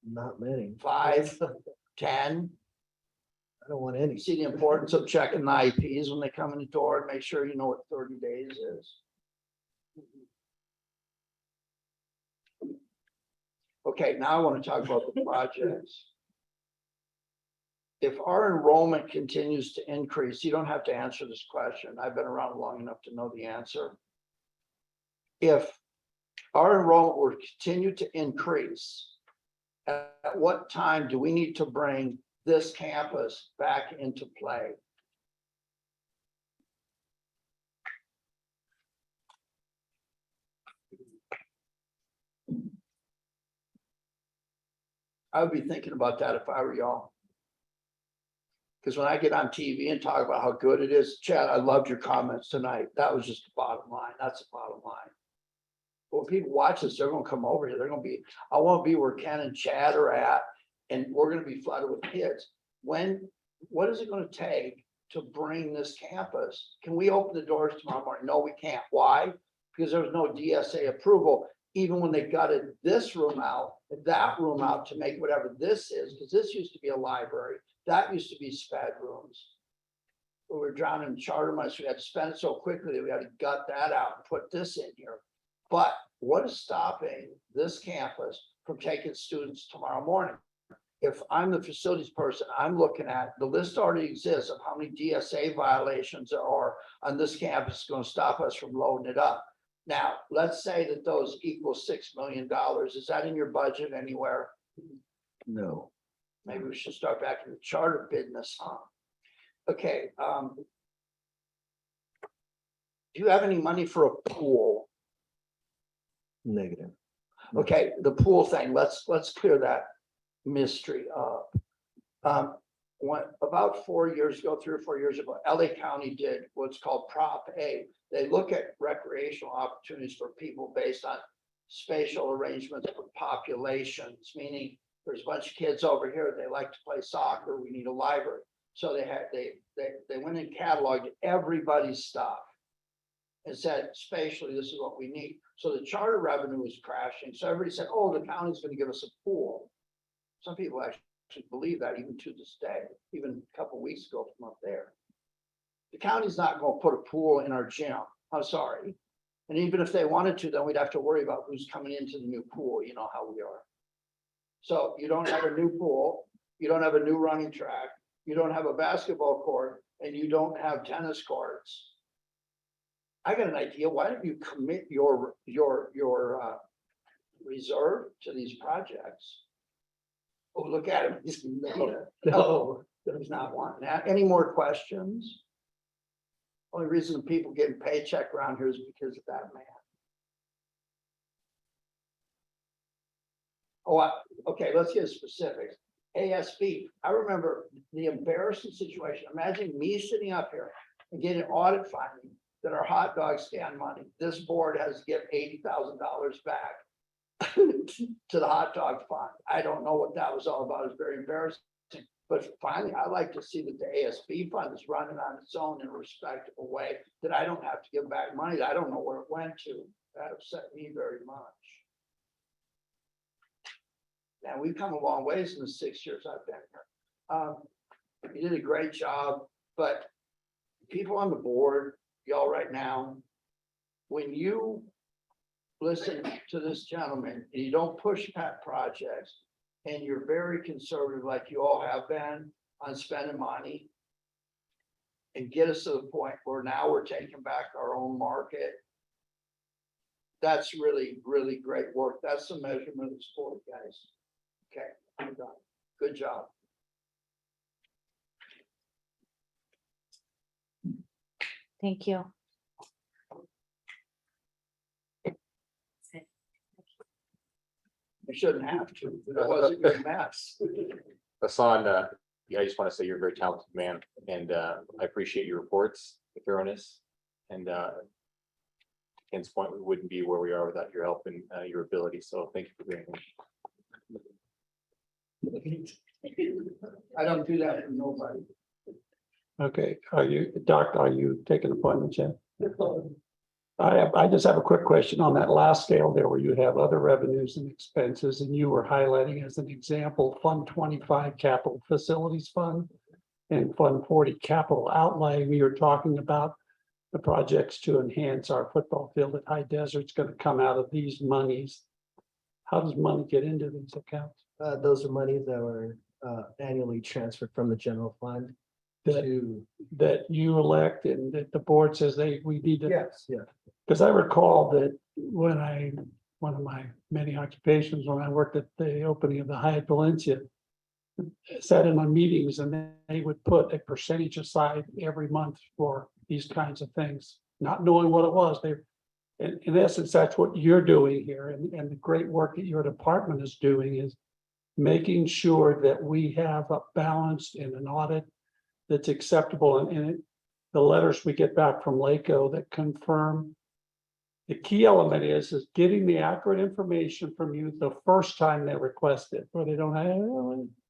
L: Not many.
C: 5, 10?
L: I don't want any.
C: You see the importance of checking the IPs when they come in the door and make sure you know what 30 days is. Okay, now I want to talk about the projects. If our enrollment continues to increase, you don't have to answer this question. I've been around long enough to know the answer. If our enrollment will continue to increase, at what time do we need to bring this campus back into play? I would be thinking about that if I were y'all. Because when I get on TV and talk about how good it is, Chad, I loved your comments tonight. That was just the bottom line. That's the bottom line. When people watch this, they're gonna come over here. They're gonna be, I want to be where Ken and Chad are at, and we're gonna be flooded with kids. What is it gonna take to bring this campus? Can we open the doors tomorrow morning? No, we can't. Why? Because there was no DSA approval, even when they gutted this room out, that room out to make whatever this is, because this used to be a library. That used to be sped rooms. We were drowning in charter money, so we had to spend it so quickly that we had to gut that out and put this in here. But what is stopping this campus from taking students tomorrow morning? If I'm the facilities person, I'm looking at, the list already exists of how many DSA violations there are on this campus. Is going to stop us from loading it up. Now, let's say that those equal $6 million. Is that in your budget anywhere?
L: No.
C: Maybe we should start back in the charter business, huh? Okay. Do you have any money for a pool?
L: Negative.
C: Okay, the pool thing, let's clear that mystery up. About 4 years ago, 3 or 4 years ago, LA County did what's called Prop A. They look at recreational opportunities for people based on spatial arrangements for populations, meaning there's a bunch of kids over here, they like to play soccer, we need a library. So they went and cataloged everybody's stuff and said, spatially, this is what we need. So the charter revenue was crashing. So everybody said, oh, the county's going to give us a pool. Some people actually believe that even to this day, even a couple of weeks ago from up there. The county's not going to put a pool in our gym. I'm sorry. And even if they wanted to, then we'd have to worry about who's coming into the new pool. You know how we are. So you don't have a new pool. You don't have a new running track. You don't have a basketball court, and you don't have tennis courts. I got an idea. Why don't you commit your reserve to these projects? Oh, look at him. He's no, he's not wanting that. Any more questions? Only reason people getting paycheck around here is because of that man. Okay, let's get specifics. ASB, I remember the embarrassing situation. Imagine me sitting up here and getting an audit finding that our hot dog stand money, this board has to give $80,000 back to the hot dog fund. I don't know what that was all about. It's very embarrassing. But finally, I like to see that the ASB fund is running on its own in a respectable way, that I don't have to give back money that I don't know where it went to. That upset me very much. And we've come a long ways in the 6 years I've been here. You did a great job, but people on the board, y'all right now, when you listen to this gentleman and you don't push pet projects and you're very conservative like you all have been on spending money and get us to the point where now we're taking back our own market. That's really, really great work. That's the measurement of the sport, guys. Okay, I'm done. Good job.
B: Thank you.
C: You shouldn't have to. That wasn't your mess.
D: Hassan, yeah, I just want to say you're a very talented man, and I appreciate your reports, your thoroughness, and Ken's point, we wouldn't be where we are without your help and your ability. So thank you for being here.
C: I don't do that for nobody.
A: Okay, Doc, are you taking appointments yet? I just have a quick question on that last scale there where you have other revenues and expenses, and you were highlighting as an example, Fund 25 Capital Facilities Fund and Fund 40 Capital Outlay. We were talking about the projects to enhance our football field at High Desert's going to come out of these monies. How does money get into these accounts?
L: Those are monies that were annually transferred from the general fund to.
A: That you elect and that the board says we need to.
L: Yes, yeah.
A: Because I recall that when one of my many occupations, when I worked at the opening of the Hyatt Valencia, sat in on meetings and they would put a percentage aside every month for these kinds of things, not knowing what it was. In essence, that's what you're doing here. And the great work that your department is doing is making sure that we have a balance in an audit that's acceptable. The letters we get back from LACO that confirm. The key element is getting the accurate information from you the first time they request it, or they don't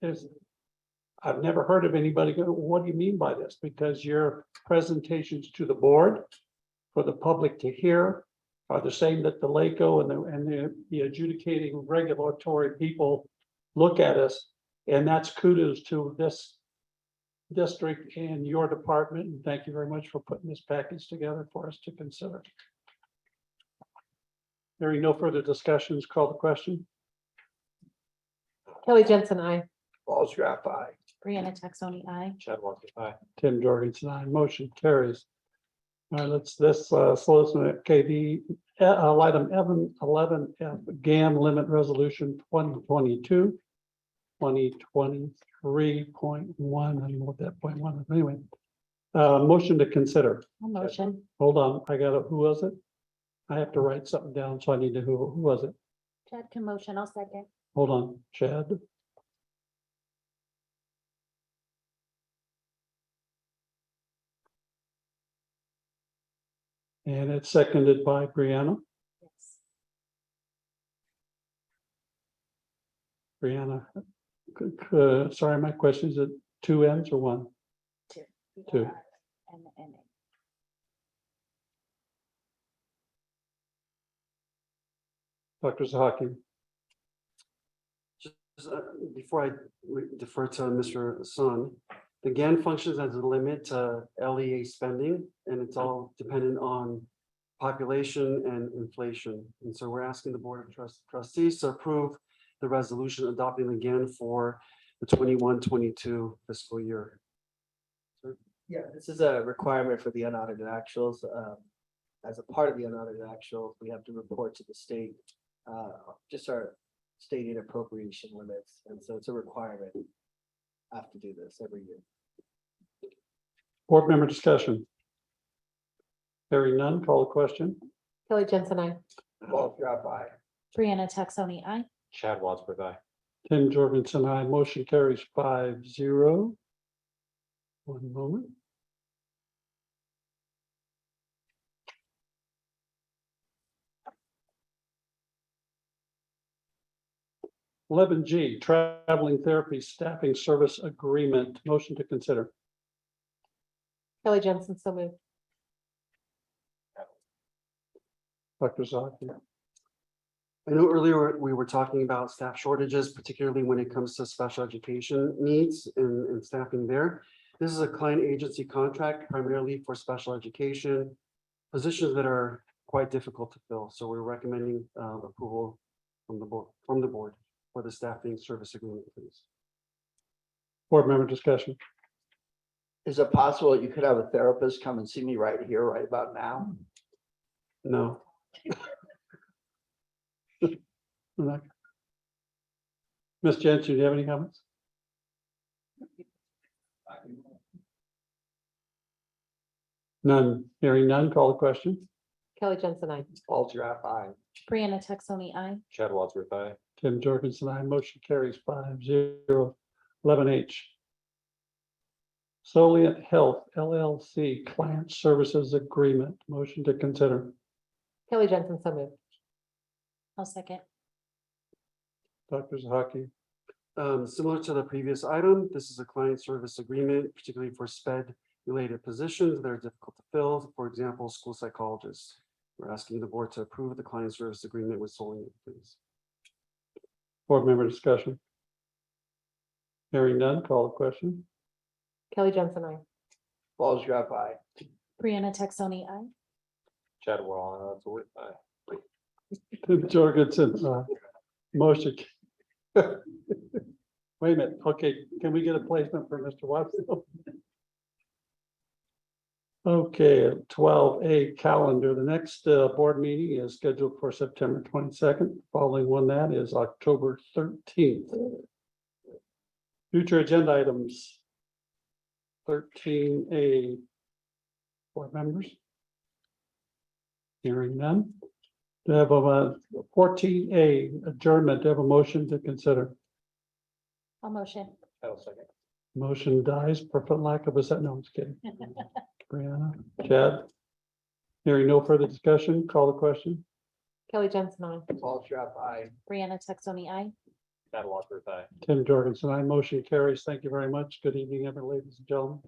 A: have. I've never heard of anybody go, what do you mean by this? Because your presentations to the board for the public to hear are the same that the LACO and the adjudicating regulatory people look at us. And that's kudos to this district and your department. And thank you very much for putting this package together for us to consider. Hearing no further discussions, call the question.
H: Kelly Jensen, I.
C: Balls drop by.
B: Brianna Taxoni, aye.
D: Chad Walker, aye.
A: Tim Jorgensen, aye. Motion carries. All right, let's slow down. Okay, the item 11 F GAM limit resolution 2022. 2023.1. I don't know what that point one is. Anyway, motion to consider.
B: I'll motion.
A: Hold on, I got it. Who was it? I have to write something down, so I need to, who was it?
B: Chad can motion, I'll second.
A: Hold on, Chad. And it's seconded by Brianna.
B: Yes.
A: Brianna, sorry, my question is it 2 N's or 1? Two.
B: And
A: Dr. Zahaki.
F: Just, before I defer to Mr. Sun, the GAN functions as a limit to LEA spending, and it's all dependent on population and inflation. And so we're asking the Board of Trustees to approve the resolution adopting the GAN for the 21-22 fiscal year.
L: Yeah, this is a requirement for the unaudited actuals. As a part of the unaudited actuals, we have to report to the state, just our stated appropriation limits. And so it's a requirement. I have to do this every year.
A: Board member discussion. Hearing none, call the question.
H: Kelly Jensen, I.
C: Balls drop by.
B: Brianna Taxoni, aye.
D: Chad Wadsworth, aye.
A: Tim Jorgensen, I motion carries 5-0. One moment. Eleven G, traveling therapy staffing service agreement, motion to consider.
H: Kelly Jensen, so moved.
A: Dr. Zaki.
F: I know earlier we were talking about staff shortages, particularly when it comes to special education needs and staffing there. This is a client agency contract primarily for special education positions that are quite difficult to fill. So we're recommending approval from the board for the staffing service agreement, please.
A: Board member discussion.
C: Is it possible that you could have a therapist come and see me right here, right about now?
F: No.
A: Ms. Jensen, do you have any comments? None, hearing none, call the question.
H: Kelly Jensen, I.
C: Paul Giraffe, aye.
B: Brianna Texoni, I.
D: Chad Wadsworth, aye.
A: Tim Jorgensen, I motion carries 5-0. 11H. Soliant Health LLC Client Services Agreement, motion to consider.
H: Kelly Jensen, so moved.
B: I'll second.
A: Dr. Zaki.
F: Similar to the previous item, this is a client service agreement, particularly for SPED related positions that are difficult to fill. For example, school psychologists. We're asking the board to approve the client service agreement with Soliant, please.
A: Board member discussion. Hearing none, call the question.
H: Kelly Jensen, I.
C: Paul Giraffe, aye.
B: Brianna Texoni, I.
D: Chad Wadsworth, aye.
A: Tim Jorgensen, motion. Wait a minute, okay, can we get a placement for Mr. Watson? Okay, 12A calendar, the next board meeting is scheduled for September 22nd. Following one that is October 13th. Future agenda items. 13A. Board members? Hearing none. To have a 14A adjournment, to have a motion to consider.
B: I'll motion.
D: I'll second.
A: Motion dies for lack of a second. No, I'm just kidding. Brianna, Chad. Hearing no further discussion, call the question.
H: Kelly Jensen, I.
C: Paul Giraffe, aye.
B: Brianna Texoni, I.
D: Chad Wadsworth, aye.
A: Tim Jorgensen, I motion carries. Thank you very much. Good evening, ladies and gentlemen.